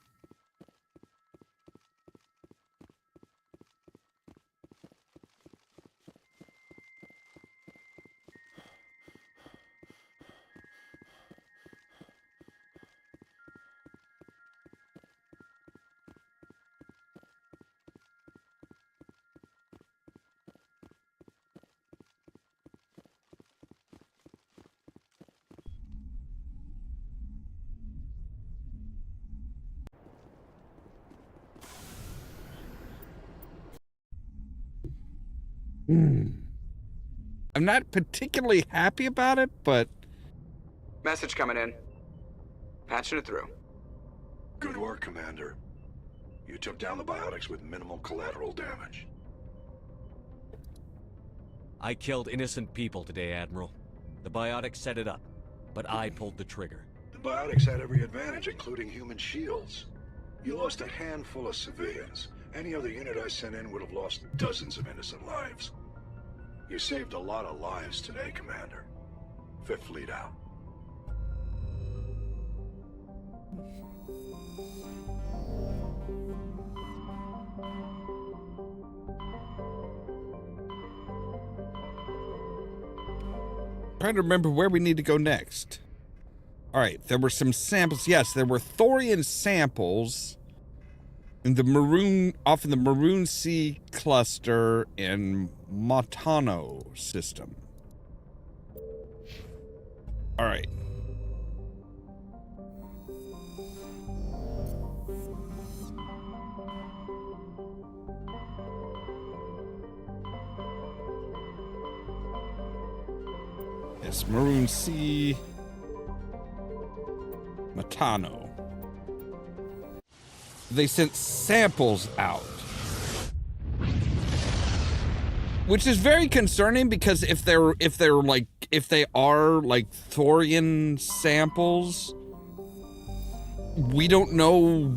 I'm not particularly happy about it, but... Message coming in. Patching it through. Good work, Commander. You took down the biotics with minimal collateral damage. I killed innocent people today, Admiral. The biotics set it up, but I pulled the trigger. The biotics had every advantage, including human shields. You lost a handful of civilians. Any other unit I sent in would have lost dozens of innocent lives. You saved a lot of lives today, Commander. Fifth Fleet out. Trying to remember where we need to go next. All right, there were some samples. Yes, there were thorium samples in the off in the Maroon Sea cluster in Matano system. All right. Yes, Maroon Sea, Matano. They sent samples out, which is very concerning because if they are like thorium samples, we don't know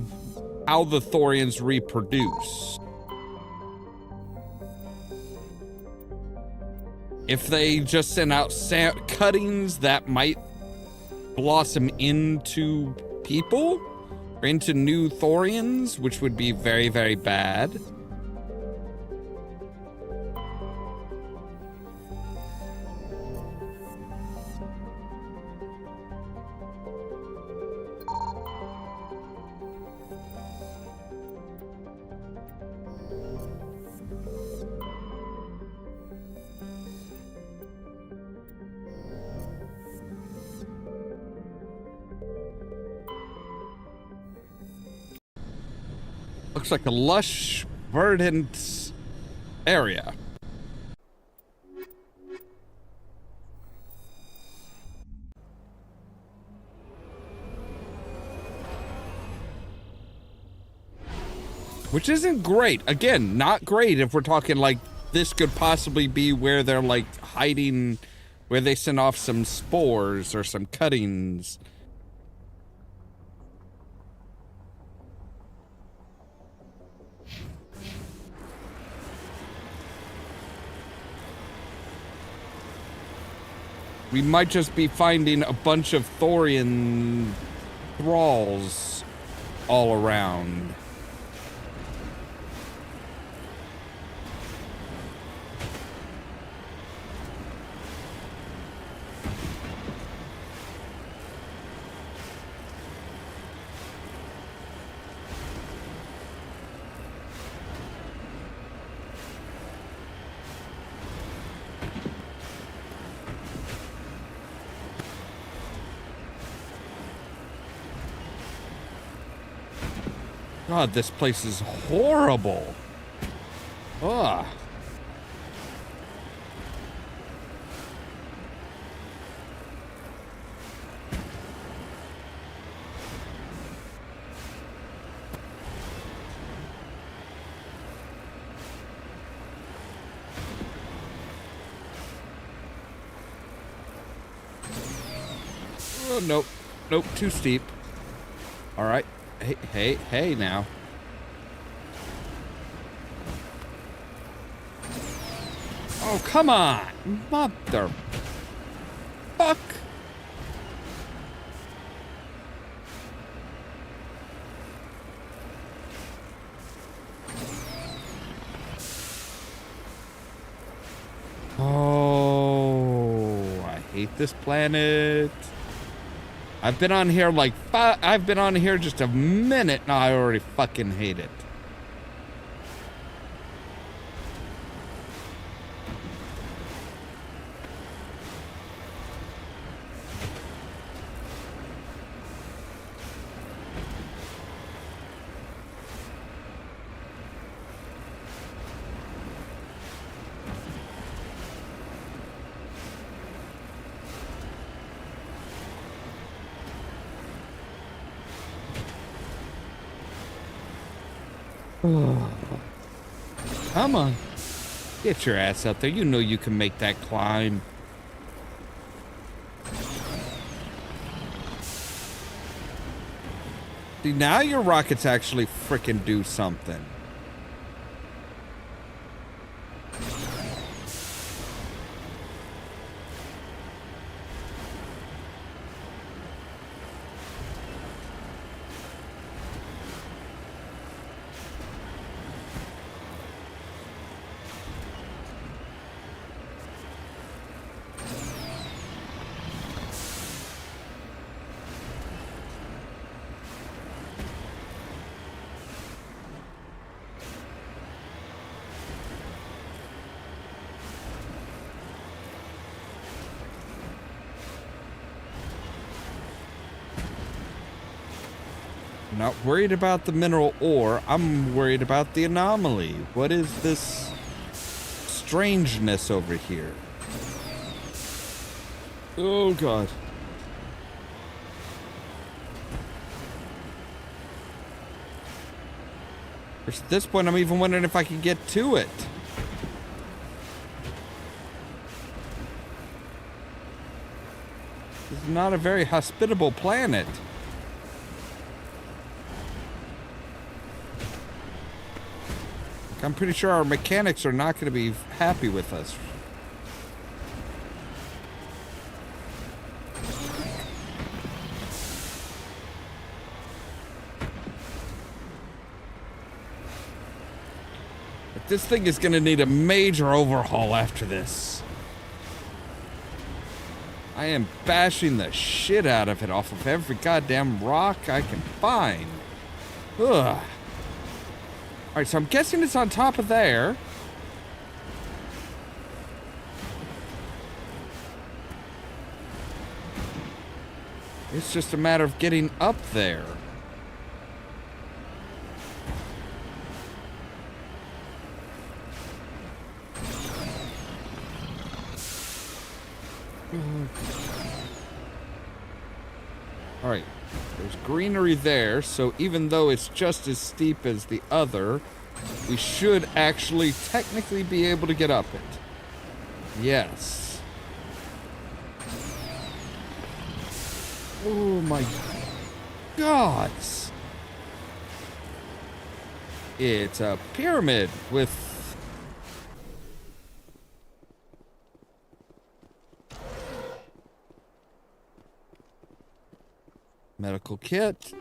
how the thorians reproduce. If they just send out cuttings that might blossom into people, or into new thorians, which would be very, very bad. Looks like a lush, verdant area. Which isn't great. Again, not great if we're talking like this could possibly be where they're like hiding, where they send off some spores or some cuttings. We might just be finding a bunch of thorium thralls all around. God, this place is horrible. Ugh. Oh, nope. Nope, too steep. All right. Hey now. Oh, come on. Mother... fuck. Oh, I hate this planet. I've been on here like I've been on here just a minute now. I already fucking hate it. Come on. Get your ass up there. You know you can make that climb. See, now your rockets actually frickin' do something. I'm not worried about the mineral ore. I'm worried about the anomaly. What is this strangeness over here? Oh, God. At this point, I'm even wondering if I can get to it. This is not a very hospitable planet. I'm pretty sure our mechanics are not going to be happy with us. But this thing is going to need a major overhaul after this. I am bashing the shit out of it off of every goddamn rock I can find. Ugh. Alright, so I'm guessing it's on top of there. It's just a matter of getting up there. Alright. There's greenery there, so even though it's just as steep as the other, we should actually technically be able to get up it. Yes. Oh my God. It's a pyramid with medical kit.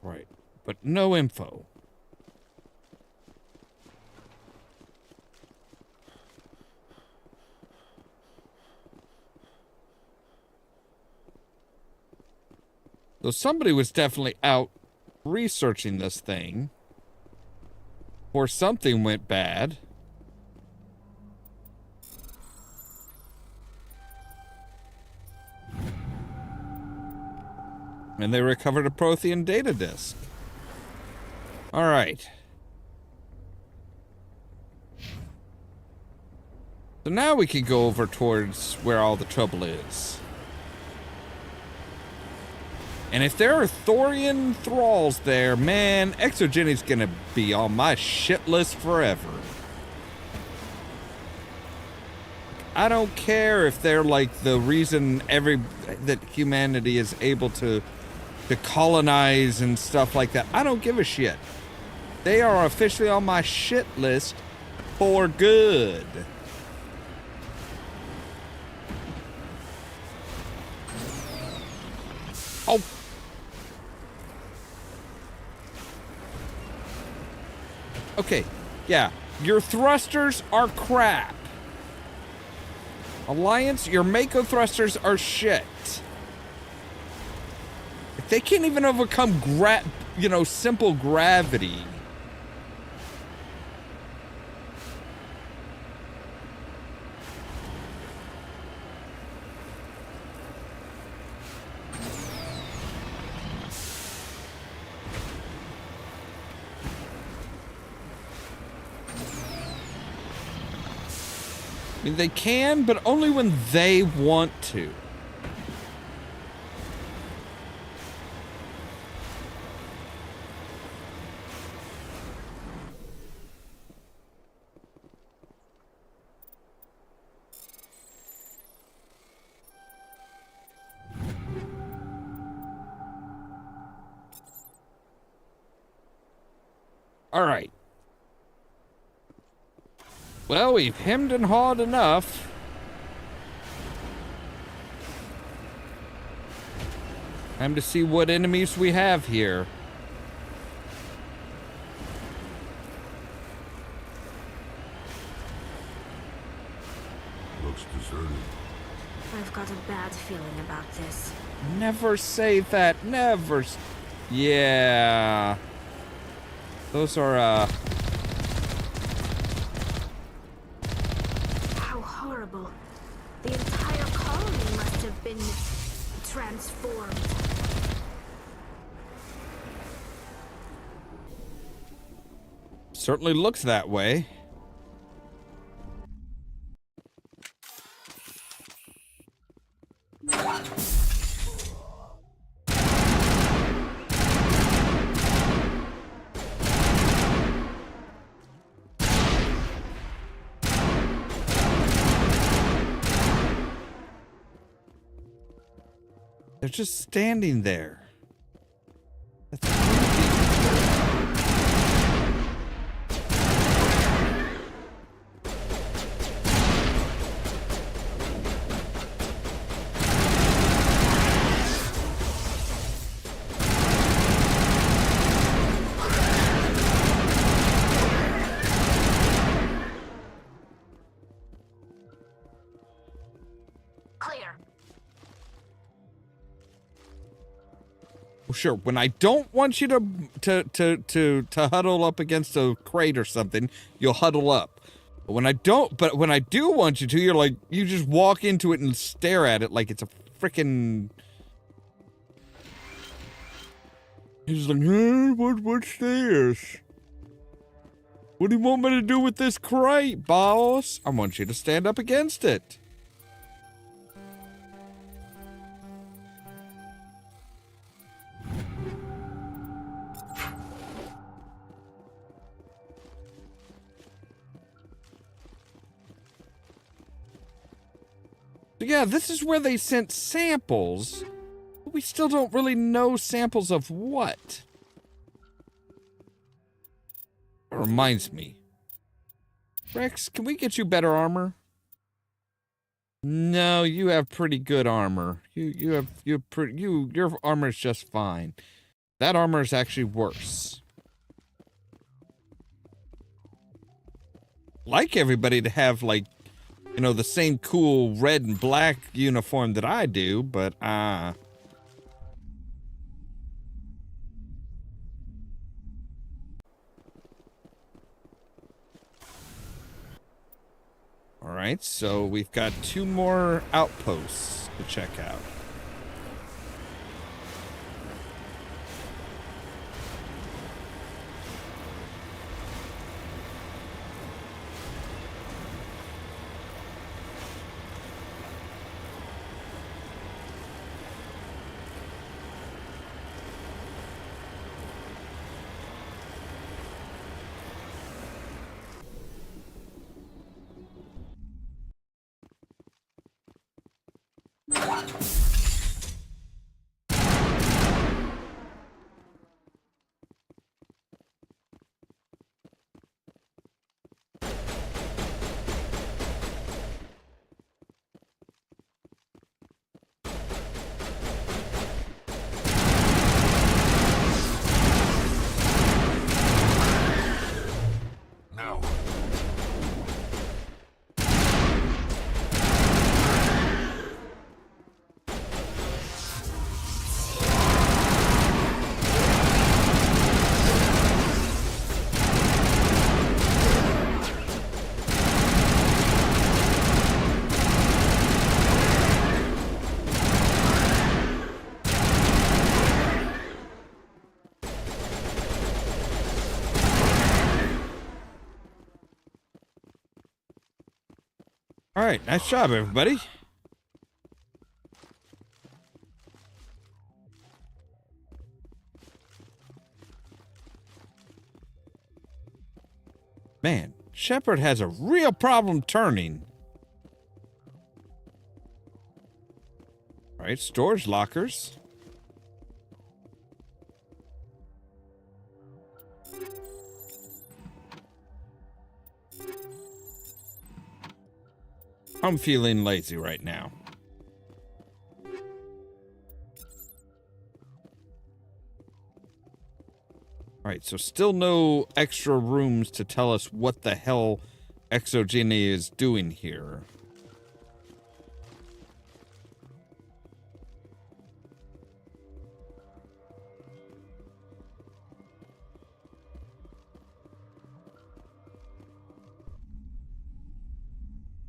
Right, but no info. So somebody was definitely out researching this thing. Or something went bad. And they recovered a Prothean data disk. Alright. So now we can go over towards where all the trouble is. And if there are Thorian thralls there, man, Exogeni's gonna be on my shit list forever. I don't care if they're like the reason that humanity is able to colonize and stuff like that. I don't give a shit. They are officially on my shit list for good. Oh. Okay, yeah, your thrusters are crap. Alliance, your Mako thrusters are shit. If they can't even overcome simple gravity. I mean, they can, but only when they want to. All right. Well, we've hemmed and hawed enough. Time to see what enemies we have here. Looks deserted. I've got a bad feeling about this. Never say that. Never. Yeah. Those are, How horrible. The entire colony must have been transformed. Certainly looks that way. They're just standing there. That's creepy. Clear. Sure, when I don't want you to huddle up against a crate or something, you'll huddle up. But when I do want you to, you're like, you just walk into it and stare at it like it's a freaking. He's like, huh? What's this? What do you want me to do with this crate, boss? I want you to stand up against it. Yeah, this is where they sent samples. But we still don't really know samples of what. That reminds me. Rex, can we get you better armor? No, you have pretty good armor. Your armor is just fine. That armor is actually worse. Like everybody to have like, you know, the same cool red and black uniform that I do, but Alright, so we've got 2 more outposts to check out. Now. All right, nice job, everybody. Man, Shepard has a real problem turning. All right, storage lockers. I'm feeling lazy right now. Alright, so still no extra rooms to tell us what the hell Exogeny is doing here.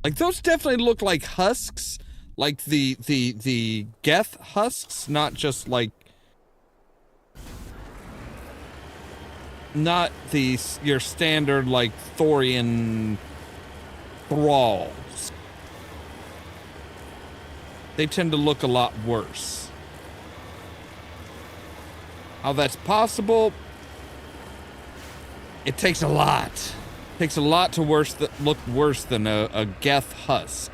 Like, those definitely look like husks, like the Geth husks, not just like, not your standard like Thorian thralls. They tend to look a lot worse. How that's possible? It takes a lot. Takes a lot to look worse than a Geth husk.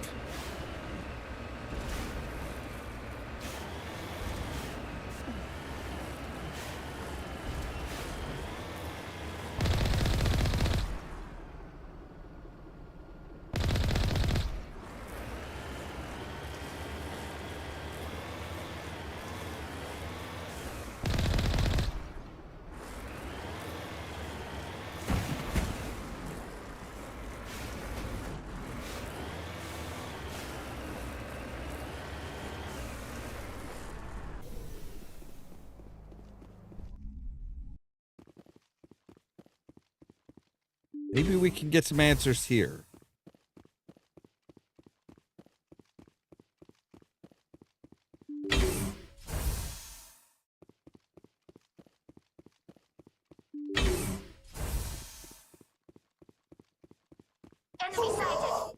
Maybe we can get some answers here. Enemy sighted.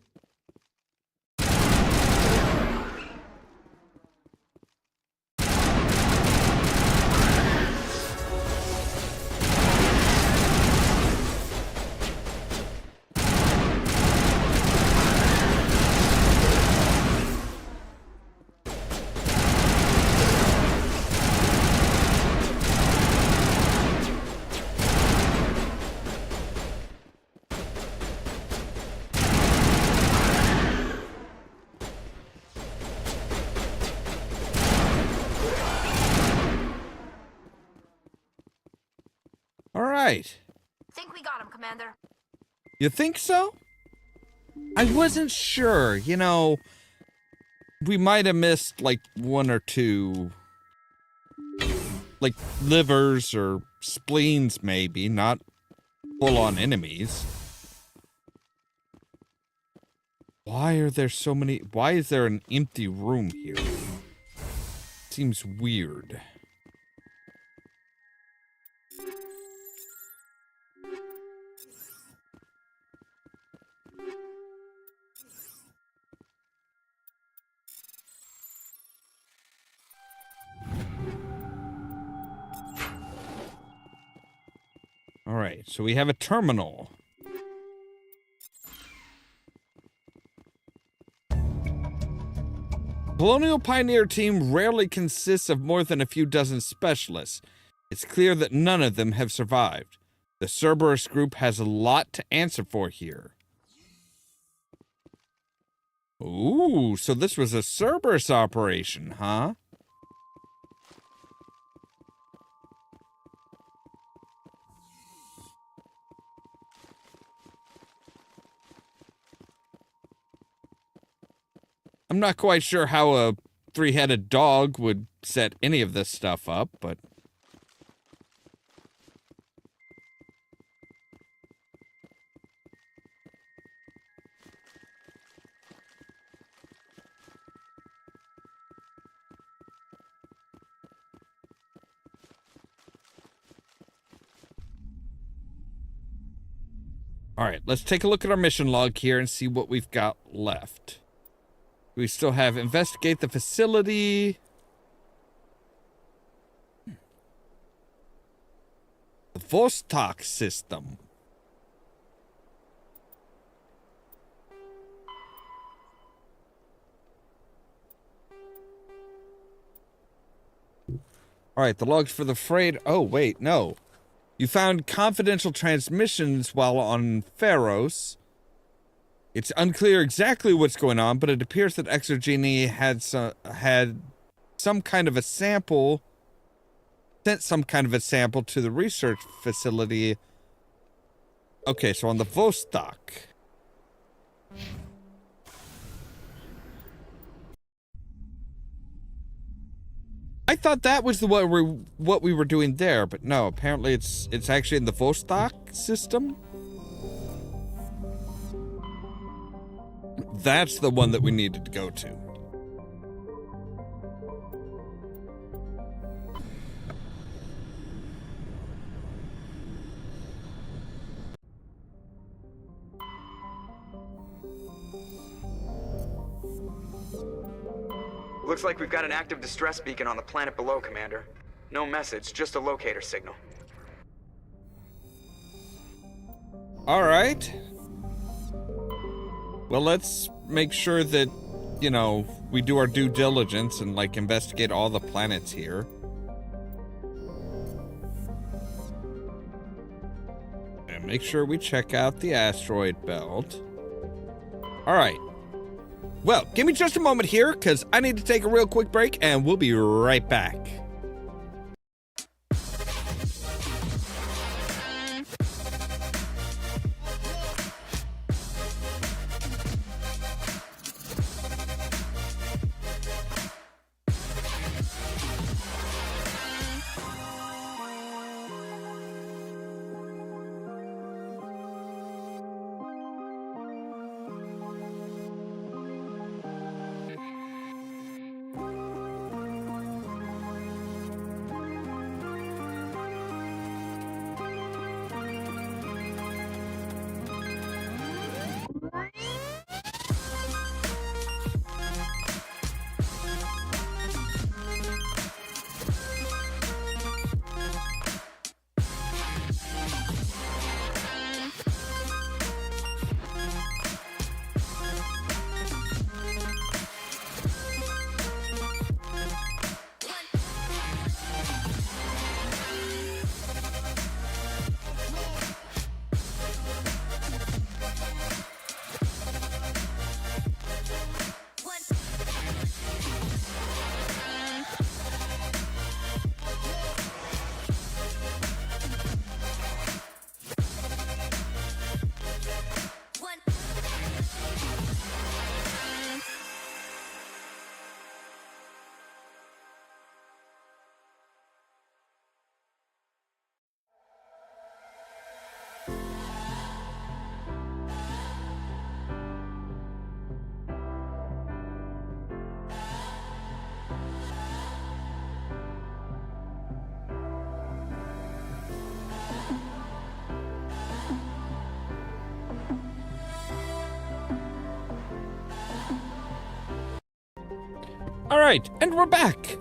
All right. Think we got him, Commander. You think so? I wasn't sure. You know, we might have missed like 1 or 2, like livers or spleens, maybe, not full-on enemies. Why are there so many? Why is there an empty room here? Seems weird. All right, so we have a terminal. Colonial Pioneer team rarely consists of more than a few dozen specialists. It's clear that none of them have survived. The Cerberus group has a lot to answer for here. Ooh, so this was a Cerberus operation, huh? I'm not quite sure how a three-headed dog would set any of this stuff up, but... Alright, let's take a look at our mission log here and see what we've got left. We still have investigate the facility. The Vostok system. Alright, the logs for the freight. Oh, wait, no. You found confidential transmissions while on Pharos. It's unclear exactly what's going on, but it appears that Exogeny had some kind of a sample, sent some kind of a sample to the research facility. Okay, so on the Vostok. I thought that was what we were doing there, but no, apparently it's actually in the Vostok system. That's the one that we needed to go to. Looks like we've got an active distress beacon on the planet below, Commander. No message, just a locator signal. All right. Well, let's make sure that, you know, we do our due diligence and, like, investigate all the planets here. And make sure we check out the asteroid belt. All right. Well, give me just a moment here, because I need to take a real quick break, and we'll be right back. All right, and we're back.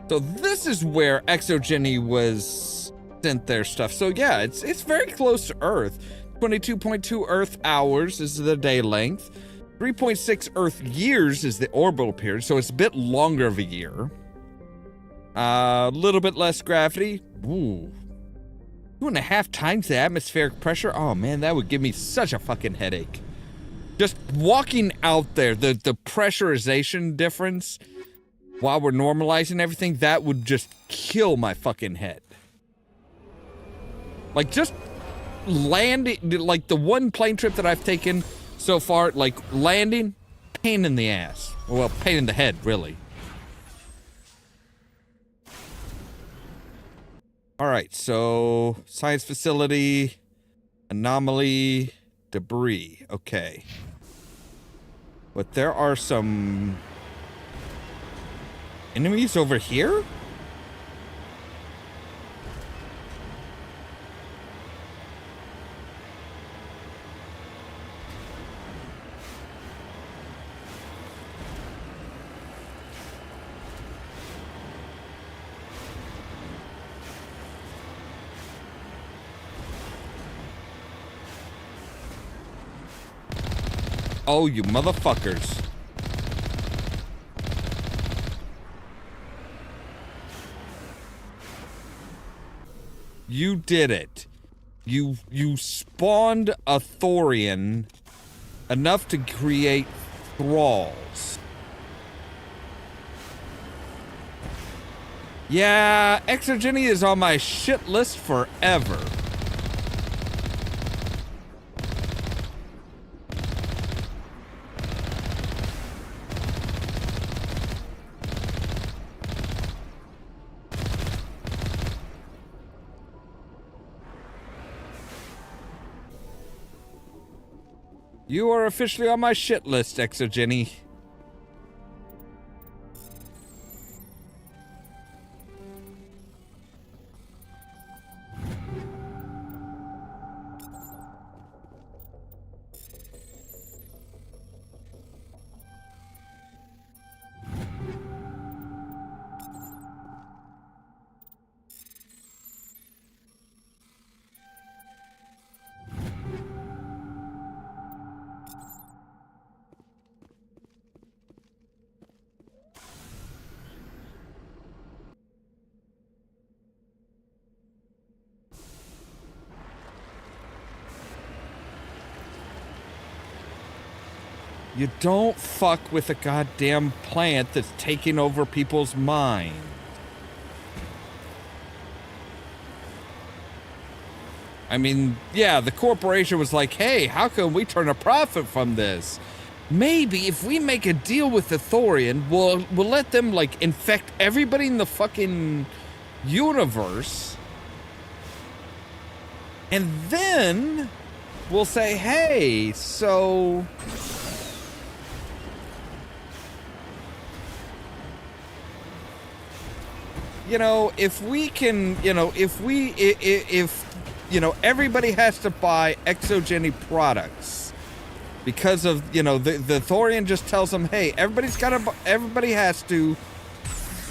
So this is where Exogeny was sent their stuff. So yeah, it's very close to Earth. 22.2 Earth hours is the day length. 3.6 Earth years is the orbital period, so it's a bit longer of a year. A little bit less gravity. Ooh. 2.5 times the atmospheric pressure. Oh man, that would give me such a fucking headache. Just walking out there, the pressurization difference while we're normalizing everything, that would just kill my fucking head. Like, just landing, like the one plane trip that I've taken so far, like landing, pain in the ass. Well, pain in the head, really. All right, so science facility, anomaly, debris. Okay. But there are some enemies over here? Oh, you motherfuckers. You did it. You spawned a Thorian enough to create thralls. Yeah, Exogeny is on my shit list forever. You are officially on my shit list, Exogeny. You don't fuck with a goddamn plant that's taking over people's minds. I mean, yeah, the corporation was like, hey, how can we turn a profit from this? Maybe if we make a deal with the Thorian, we'll let them, like, infect everybody in the fucking universe. And then we'll say, hey, so... you know, if we can, you know, if you know, everybody has to buy Exogeny products because of, you know, the Thorian just tells them, hey, everybody has to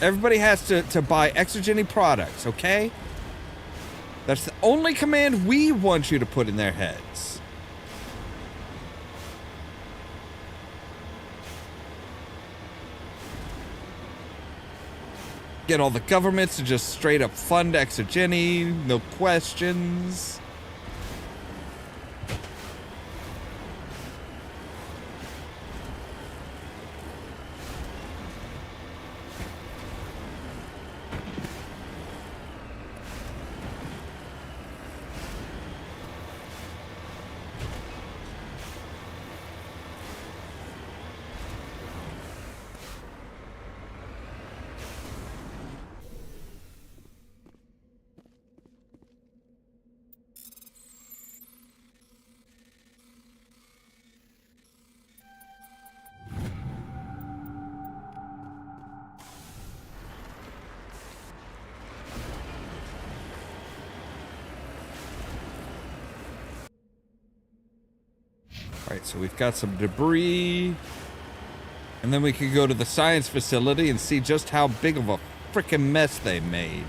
buy Exogeny products, okay? That's the only command we want you to put in their heads. Get all the governments to just straight up fund Exogeny, no questions. Alright, so we've got some debris. And then we could go to the science facility and see just how big of a frickin' mess they made.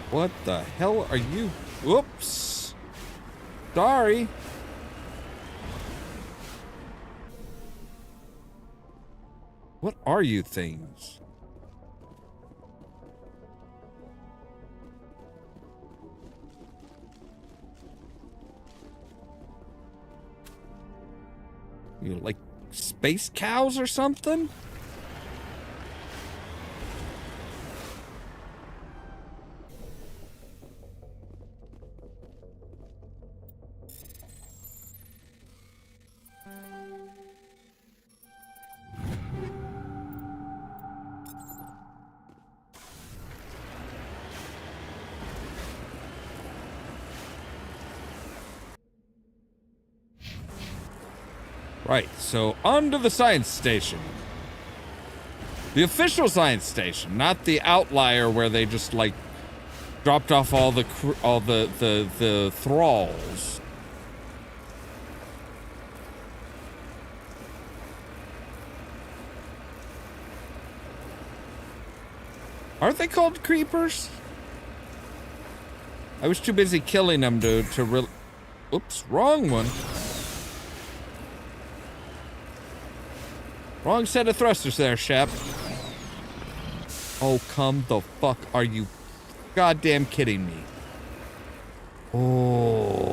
What the hell are you? Whoops. Sorry. What are you things? You like space cows or something? Right, so on to the science station. The official science station, not the outlier where they just like dropped off all the thralls. Aren't they called creepers? I was too busy killing them to really. Oops, wrong one. Wrong set of thrusters there, Shep. Oh, come the fuck. Are you goddamn kidding me? Oh.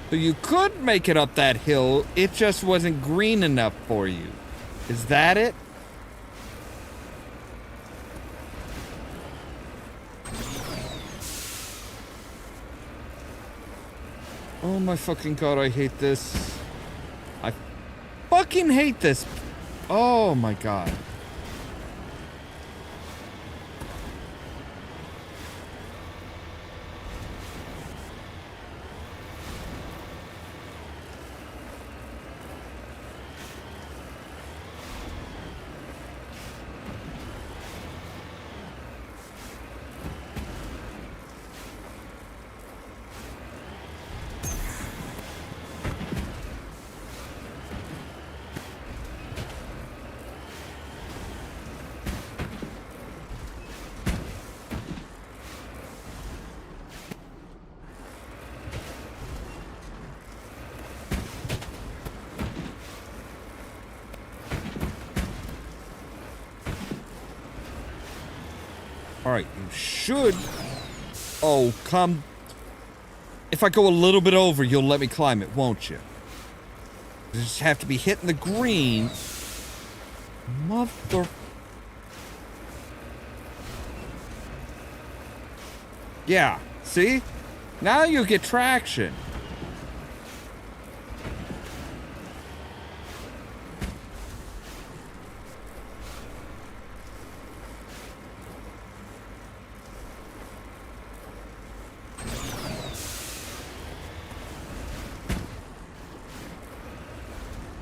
So you could make it up that hill, it just wasn't green enough for you. Is that it? Oh my fucking god, I hate this. I fucking hate this. Oh my god. Alright, you should. Oh, come. If I go a little bit over, you'll let me climb it, won't you? You just have to be hitting the green. Mother. Yeah, see? Now you get traction.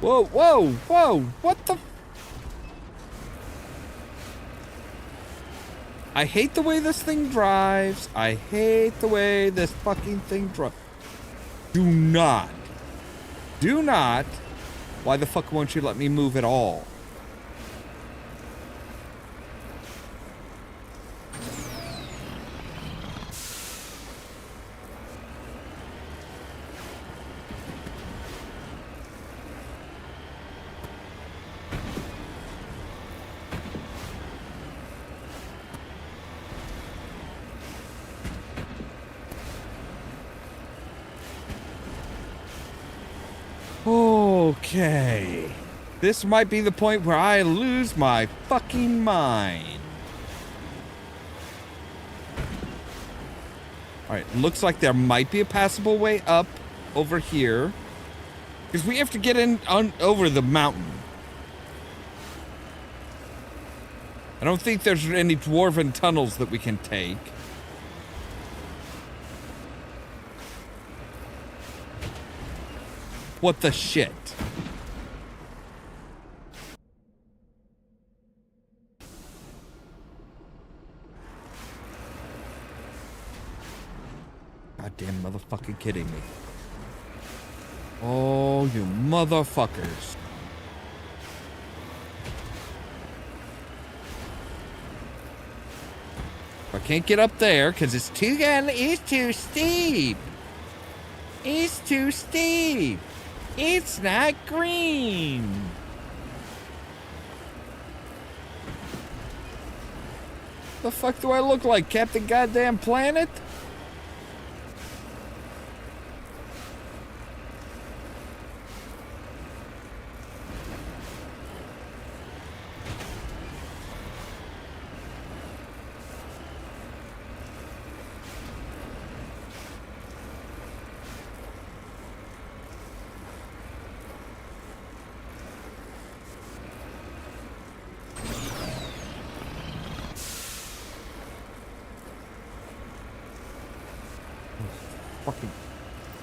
Whoa, whoa, whoa! What the? I hate the way this thing drives. I hate the way this fucking thing drives. Do not. Do not. Why the fuck won't you let me move at all? Okay. This might be the point where I lose my fucking mind. Alright, looks like there might be a passable way up over here. Because we have to get in over the mountain. I don't think there's any dwarven tunnels that we can take. What the shit? Goddamn motherfucking kidding me. Oh, you motherfuckers. I can't get up there because it's too steep. It's too steep. It's not green. The fuck do I look like, Captain Goddamn Planet?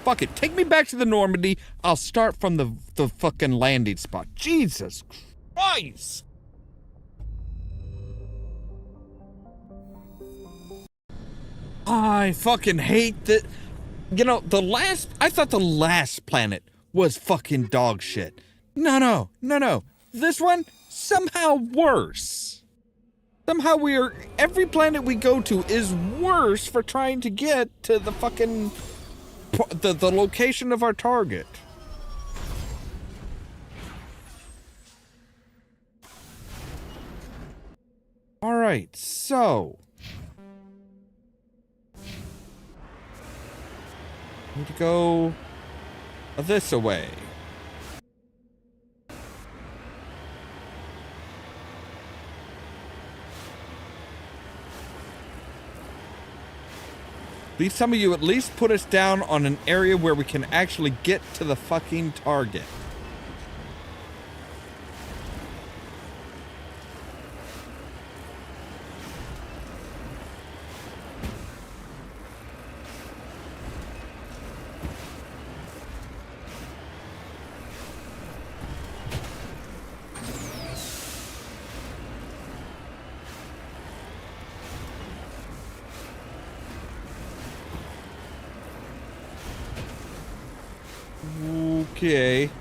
Fuck it. Take me back to the Normandy. I'll start from the fucking landing spot. Jesus Christ. I fucking hate that. You know, I thought the last planet was fucking dog shit. No. This one, somehow worse. Somehow every planet we go to is worse for trying to get to the fucking, the location of our target. All right, so. Need to go this way. Please some of you at least put us down on an area where we can actually get to the fucking target.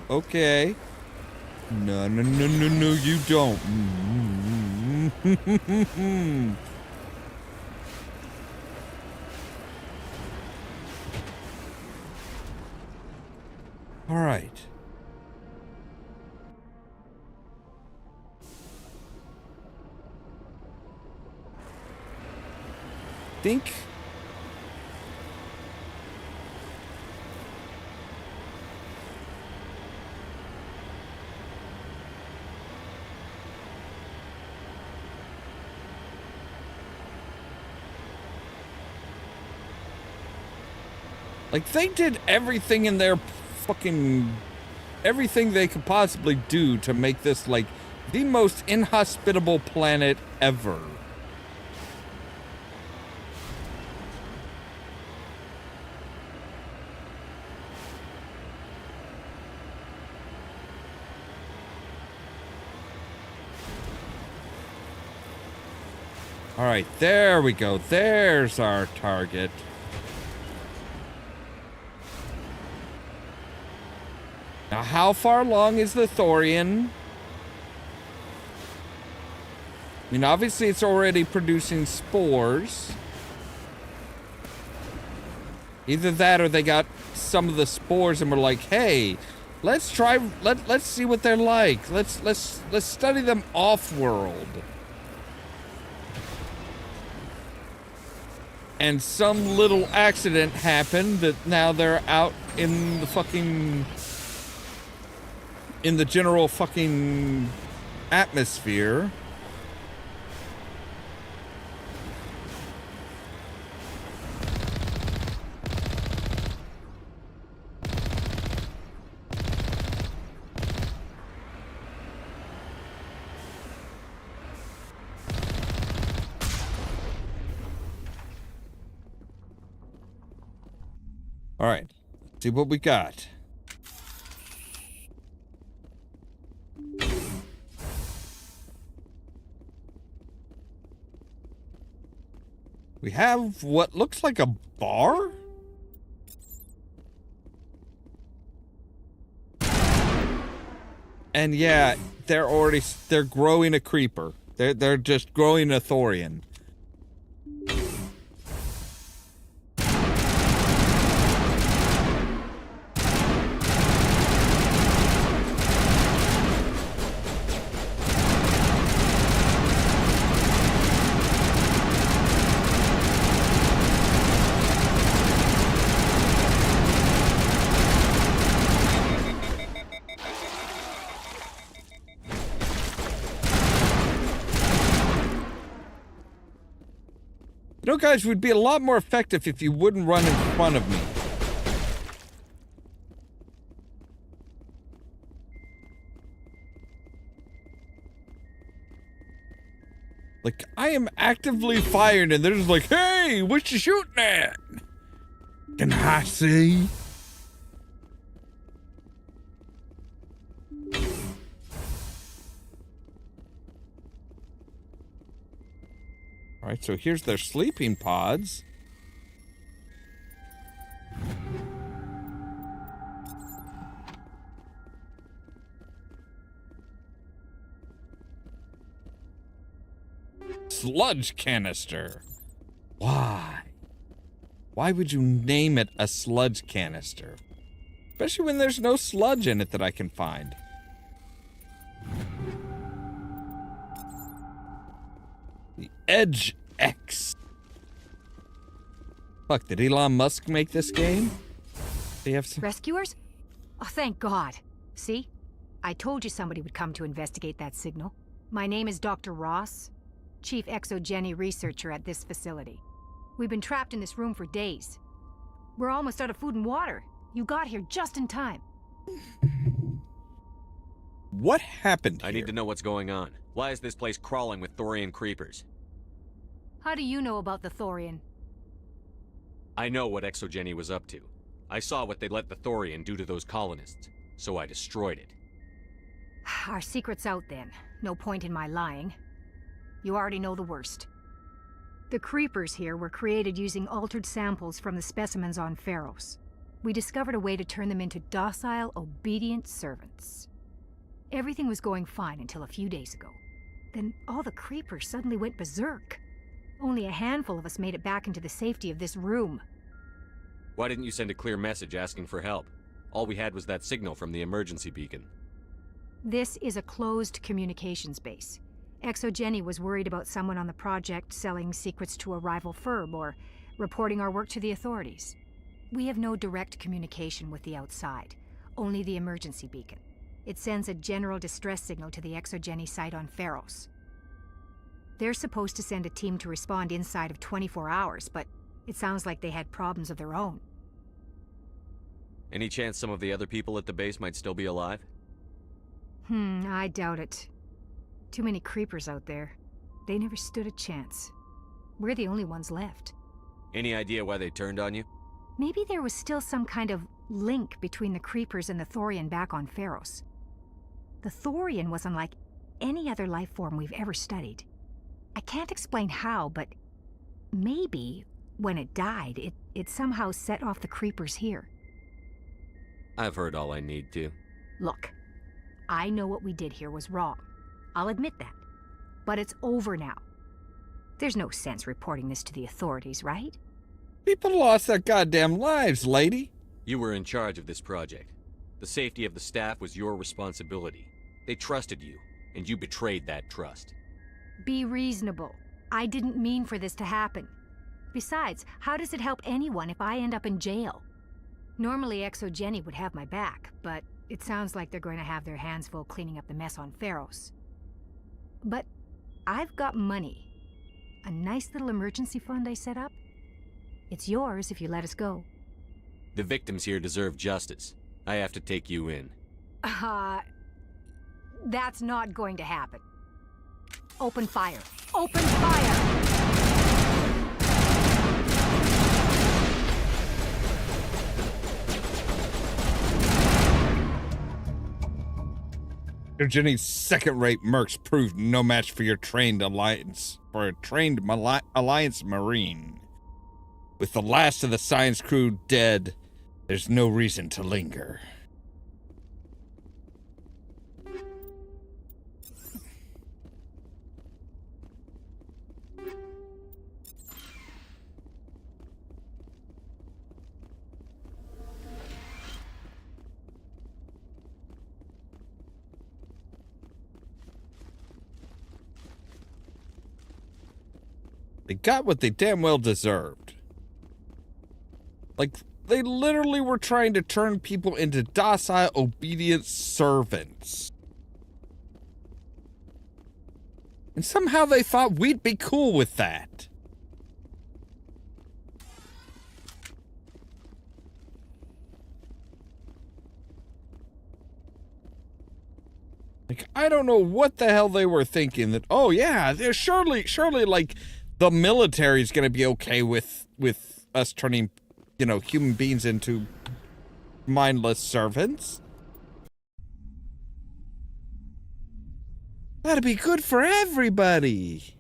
Okay. No, you don't. All right. Think. Like, they did everything in their fucking... everything they could possibly do to make this, like, the most inhospitable planet ever. All right, there we go. There's our target. Now, how far along is the Thorian? I mean, obviously it's already producing spores. Either that or they got some of the spores and were like, hey, let's see what they're like. Let's study them off-world. And some little accident happened that now they're out in the fucking... in the general fucking atmosphere. All right, let's see what we got. We have what looks like a bar? And yeah, they're growing a creeper. They're just growing a Thorian. You know, guys, we'd be a lot more effective if you wouldn't run in front of me. Like, I am actively firing and they're just like, hey, what you shooting at? Can I see? All right, so here's their sleeping pods. Sludge canister. Why? Why would you name it a sludge canister? Especially when there's no sludge in it that I can find. The Edge X. Fuck, did Elon Musk make this game? They have some... Rescuers? Oh, thank God. See? I told you somebody would come to investigate that signal. My name is Dr. Ross, Chief Exogeny Researcher at this facility. We've been trapped in this room for days. We're almost out of food and water. You got here just in time. What happened here? I need to know what's going on. Why is this place crawling with Thorian creepers? How do you know about the Thorian? I know what Exogeny was up to. I saw what they let the Thorian do to those colonists, so I destroyed it. Our secret's out then. No point in my lying. You already know the worst. The creepers here were created using altered samples from the specimens on Pharos. We discovered a way to turn them into docile, obedient servants. Everything was going fine until a few days ago. Then all the creepers suddenly went berserk. Only a handful of us made it back into the safety of this room. Why didn't you send a clear message asking for help? All we had was that signal from the emergency beacon. This is a closed communications base. Exogeny was worried about someone on the project selling secrets to a rival firm or reporting our work to the authorities. We have no direct communication with the outside, only the emergency beacon. It sends a general distress signal to the Exogeny site on Pharos. They're supposed to send a team to respond inside of 24 hours, but it sounds like they had problems of their own. Any chance some of the other people at the base might still be alive? I doubt it. Too many creepers out there. They never stood a chance. We're the only ones left. Any idea why they turned on you? Maybe there was still some kind of link between the creepers and the Thorian back on Pharos. The Thorian was unlike any other life form we've ever studied. I can't explain how, but maybe when it died, it somehow set off the creepers here. I've heard all I need to. Look, I know what we did here was wrong. I'll admit that. But it's over now. There's no sense reporting this to the authorities, right? People lost their goddamn lives, lady. You were in charge of this project. The safety of the staff was your responsibility. They trusted you, and you betrayed that trust. Be reasonable. I didn't mean for this to happen. Besides, how does it help anyone if I end up in jail? Normally, Exogeny would have my back, but it sounds like they're going to have their hands full cleaning up the mess on Pharos. But I've got money. A nice little emergency fund I set up. It's yours if you let us go. The victims here deserve justice. I have to take you in. That's not going to happen. Open fire. Open fire! Jenny's second-rate mercs proved no match for your trained alliance, alliance marine. With the last of the science crew dead, there's no reason to linger. They got what they damn well deserved. Like, they literally were trying to turn people into docile, obedient servants. And somehow they thought we'd be cool with that. Like, I don't know what the hell they were thinking that, oh yeah, there's surely, like, the military's gonna be okay with us turning, you know, human beings into mindless servants. That'd be good for everybody.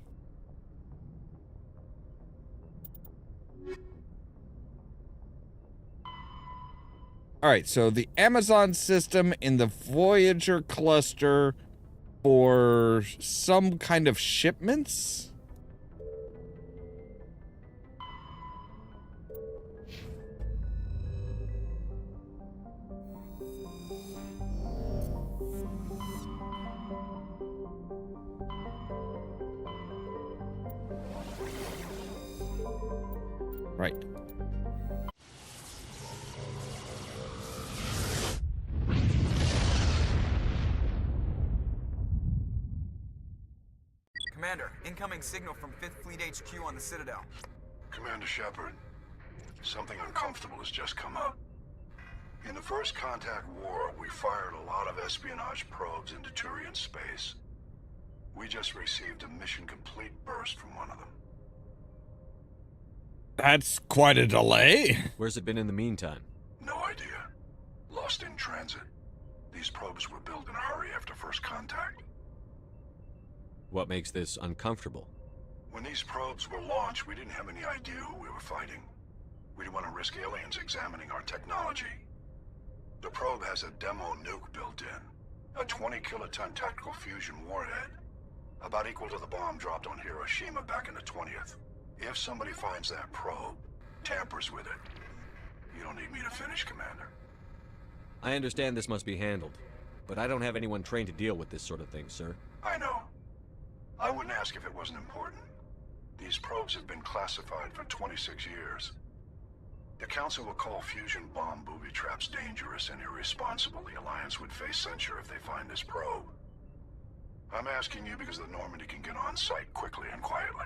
Alright, so the Amazon system in the Voyager cluster for some kind of shipments? Right. Commander, incoming signal from 5th Fleet HQ on the Citadel. Commander Shepard, something uncomfortable has just come up. In the First Contact War, we fired a lot of espionage probes into Turian space. We just received a mission complete burst from one of them. That's quite a delay. Where's it been in the meantime? No idea. Lost in transit. These probes were built in a hurry after First Contact. What makes this uncomfortable? When these probes were launched, we didn't have any idea who we were fighting. We didn't want to risk aliens examining our technology. The probe has a demo nuke built in. A 20-kiloton tactical fusion warhead. About equal to the bomb dropped on Hiroshima back in the 20th. If somebody finds that probe, tampers with it, you don't need me to finish, Commander. I understand this must be handled, but I don't have anyone trained to deal with this sort of thing, sir. I know. I wouldn't ask if it wasn't important. These probes have been classified for 26 years. The Council will call fusion bomb booby traps dangerous and irresponsible. The Alliance would face censure if they find this probe. I'm asking you because the Normandy can get on site quickly and quietly.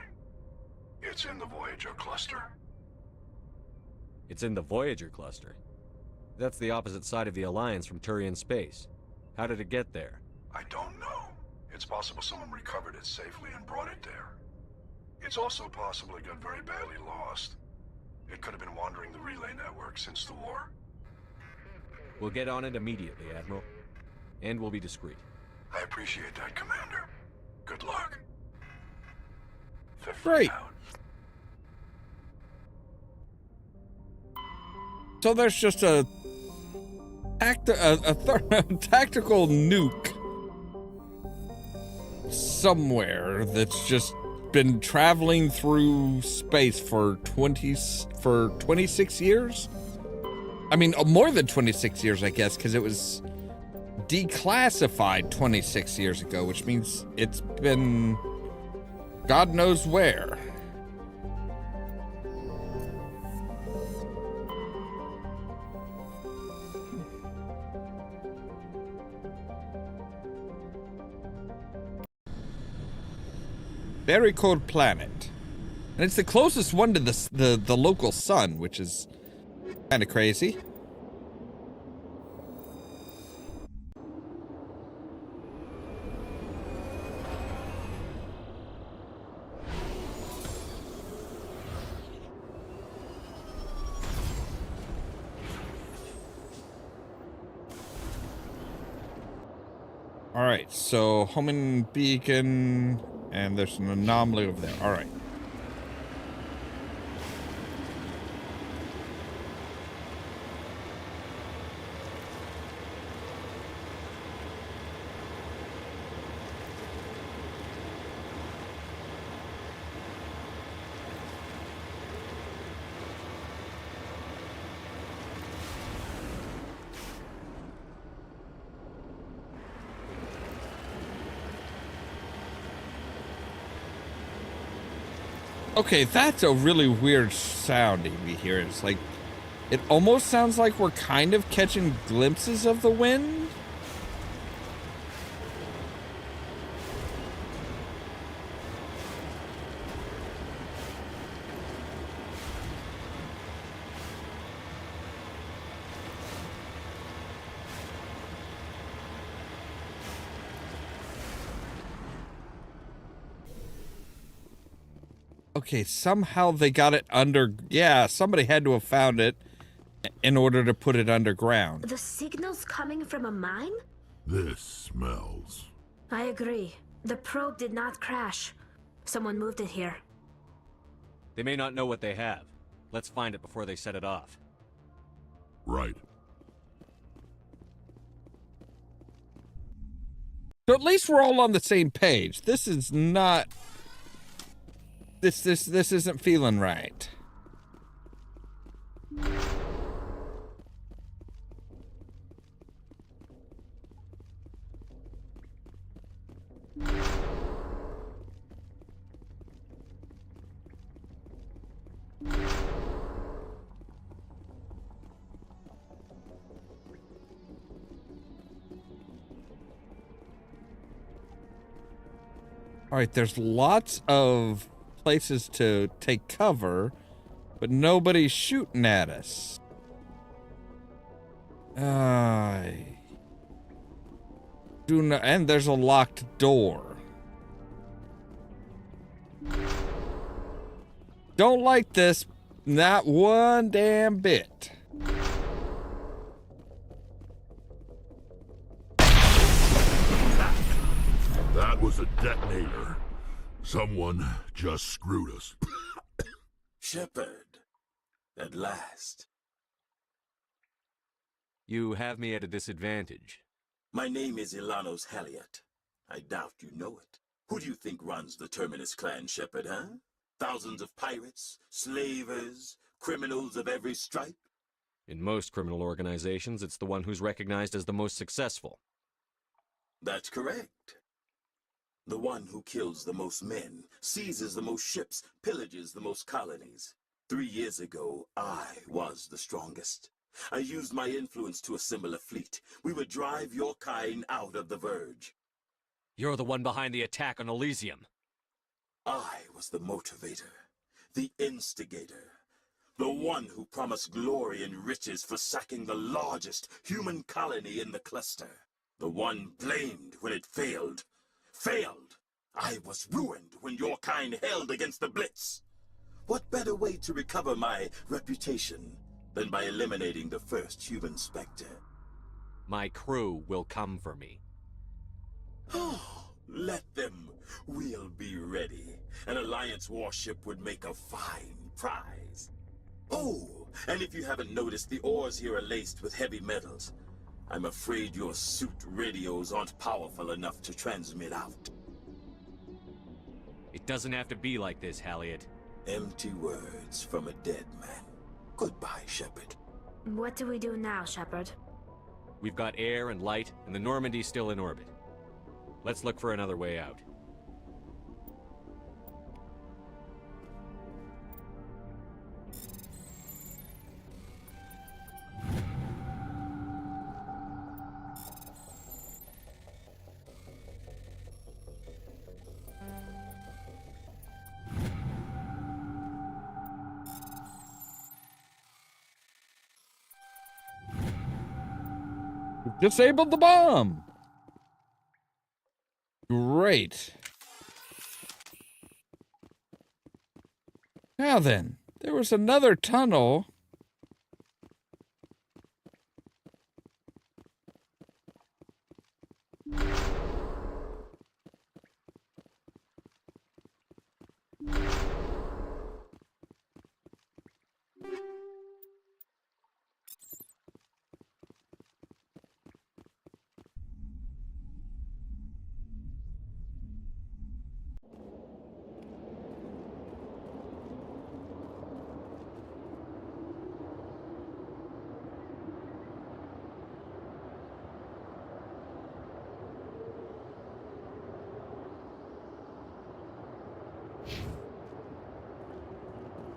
It's in the Voyager cluster. It's in the Voyager cluster? That's the opposite side of the Alliance from Turian space. How did it get there? I don't know. It's possible someone recovered it safely and brought it there. It's also possible it got very badly lost. It could have been wandering the relay network since the war. We'll get on it immediately, Admiral. And we'll be discreet. I appreciate that, Commander. Good luck. Great. So there's just a tactical nuke somewhere that's just been traveling through space for 26 years. I mean, more than 26 years, I guess, because it was declassified 26 years ago, which means it's been God knows where. Very cold planet. And it's the closest one to the local sun, which is kind of crazy. All right, so homing beacon, and there's an anomaly over there. All right. Okay, that's a really weird sounding we hear. It's like, it almost sounds like we're kind of catching glimpses of the wind. Okay, somehow they got it under... Yeah, somebody had to have found it in order to put it underground. The signal's coming from a mine? This smells. I agree. The probe did not crash. Someone moved it here. They may not know what they have. Let's find it before they set it off. Right. So at least we're all on the same page. This is not... This isn't feeling right. All right, there's lots of places to take cover, but nobody's shooting at us. And there's a locked door. Don't like this, not one damn bit. That was a detonator. Someone just screwed us. Shepard, at last. You have me at a disadvantage. My name is Ilanos Halliot. I doubt you know it. Who do you think runs the Terminus clan, Shepard, huh? Thousands of pirates, slavers, criminals of every stripe? In most criminal organizations, it's the one who's recognized as the most successful. That's correct. The one who kills the most men, seizes the most ships, pillages the most colonies. 3 years ago, I was the strongest. I used my influence to assemble a fleet. We would drive your kind out of the Verge. You're the one behind the attack on Elysium. I was the motivator, the instigator, the one who promised glory and riches for sacking the largest human colony in the cluster. The one blamed when it failed. Failed! I was ruined when your kind held against the Blitz. What better way to recover my reputation than by eliminating the first human Spectre? My crew will come for me. Oh, Let them. We'll be ready. An Alliance warship would make a fine prize. Oh, and if you haven't noticed, the ores here are laced with heavy metals. I'm afraid your suit radios aren't powerful enough to transmit out. It doesn't have to be like this, Halliot. Empty words from a dead man. Goodbye, Shepard. What do we do now, Shepard? We've got air and light, and the Normandy's still in orbit. Let's look for another way out. Disabled the bomb. Great. Now then, there was another tunnel.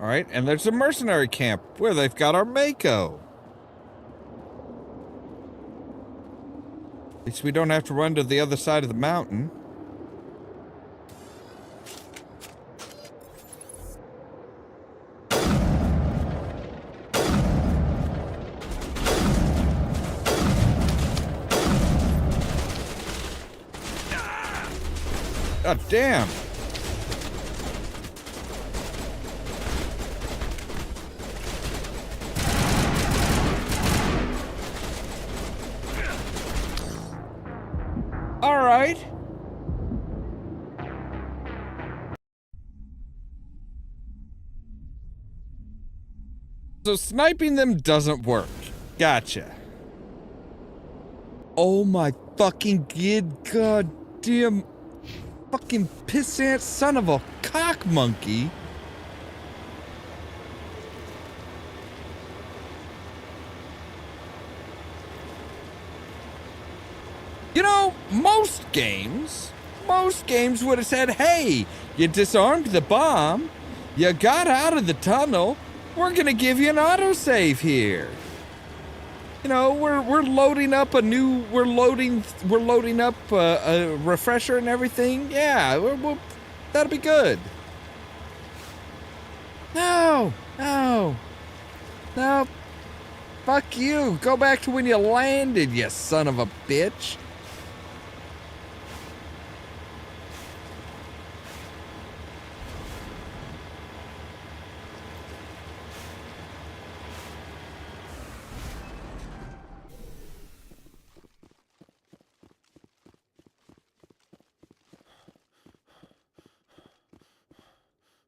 All right, and there's a mercenary camp where they've got our Mako. At least we don't have to run to the other side of the mountain. God damn. All right. So sniping them doesn't work. Gotcha. Oh my fucking goddamn fucking pissant son of a cock monkey. You know, most games would have said, hey, you disarmed the bomb, you got out of the tunnel, we're gonna give you an autosave here. You know, we're loading up a new, we're loading up a refresher and everything. Yeah, that'll be good. No. Fuck you. Go back to when you landed, you son of a bitch.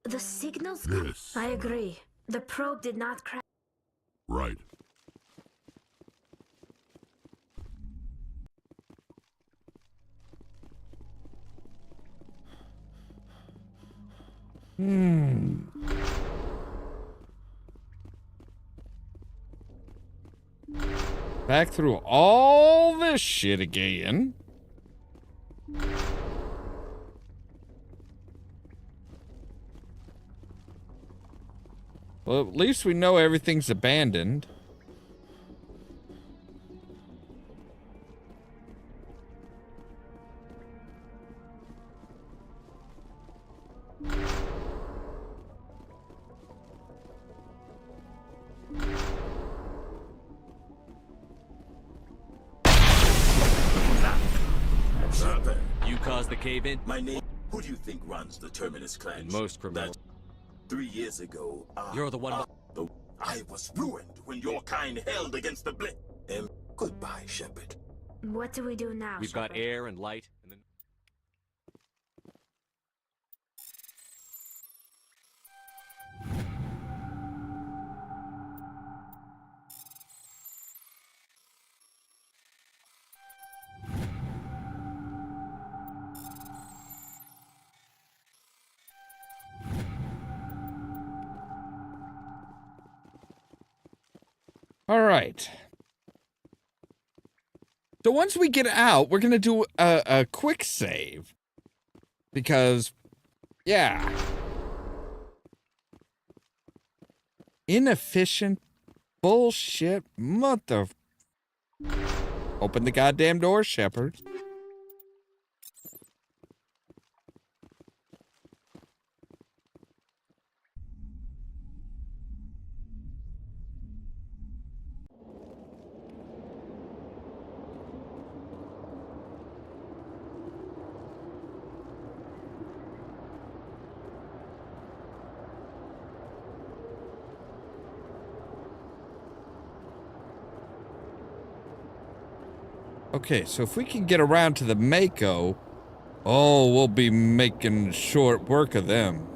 The signals? This. I agree. The probe did not crash. Right. Back through all this shit again. Well, at least we know everything's abandoned. You caused the cave-in? My name. Who do you think runs the Terminus clan? And most criminals. 3 years ago, You're the one. I was ruined when your kind held against the Blitz. And goodbye, Shepard. What do we do now, We've got Shepard? air and light, and then. All right. So once we get out, we're going to do a quick save. Because, yeah. Inefficient bullshit mother... Open the goddamn door, Shepard. Okay, so if we can get around to the Mako, oh, we'll be making short work of them.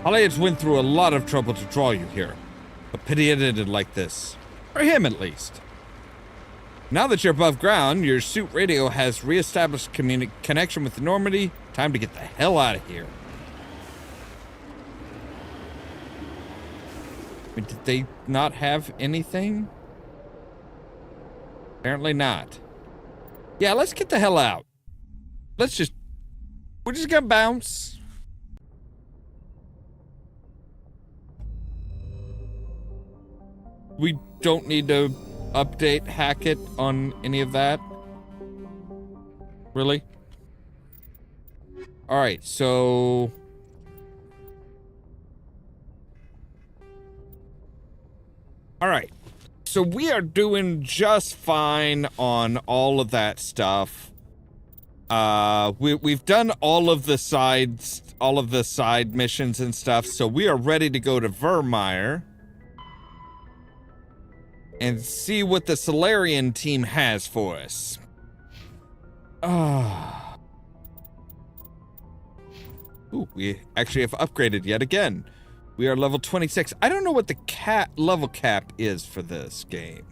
Hollians went through a lot of trouble to draw you here. A pity it ended like this. For him, at least. Now that you're above ground, your suit radio has re-established connection with the Normandy. Time to get the hell out of here. I mean, did they not have anything? Apparently not. Yeah, let's get the hell out. We're just gonna bounce. We don't need to update Hackett on any of that. Really? Alright, so... Alright. So we are doing just fine on all of that stuff. We've done all of the side missions and stuff, so we are ready to go to Vermeer and see what the Solarian team has for us. Ooh, we actually have upgraded yet again. We are level 26. I don't know what the level cap is for this game.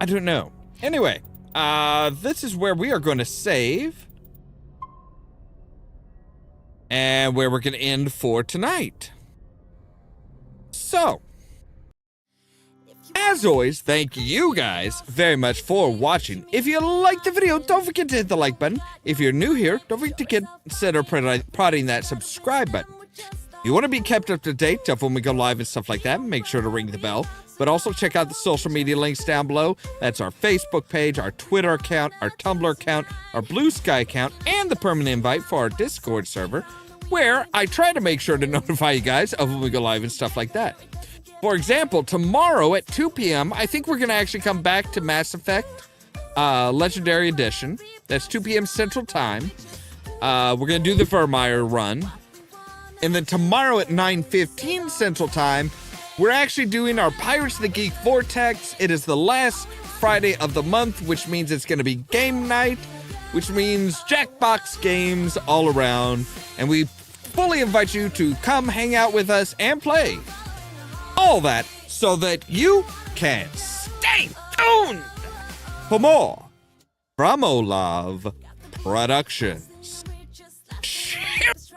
I don't know. Anyway, this is where we are going to save. And where we're going to end for tonight. So, as always, thank you guys very much for watching. If you liked the video, don't forget to hit the like button. If you're new here, don't forget to consider prodding that subscribe button. If you want to be kept up to date of when we go live and stuff like that, make sure to ring the bell. But also check out the social media links down below. That's our Facebook page, our Twitter account, our Tumblr account, our Blue Sky account, and the permanent invite for our Discord server, where I try to make sure to notify you guys of when we go live and stuff like that. For example, tomorrow at 2 p.m., I think we're going to actually come back to Mass Effect Legendary Edition. That's 2 p.m. Central Time. We're going to do the Vermeer run. And then tomorrow at 9:15 Central Time, we're actually doing our Pirates of the Geek Vortex. It is the last Friday of the month, which means it's going to be game night, which means Jackbox games all around. And we fully invite you to come hang out with us and play. All that so that you can stay tuned for more from Ollamh Productions. Cheers!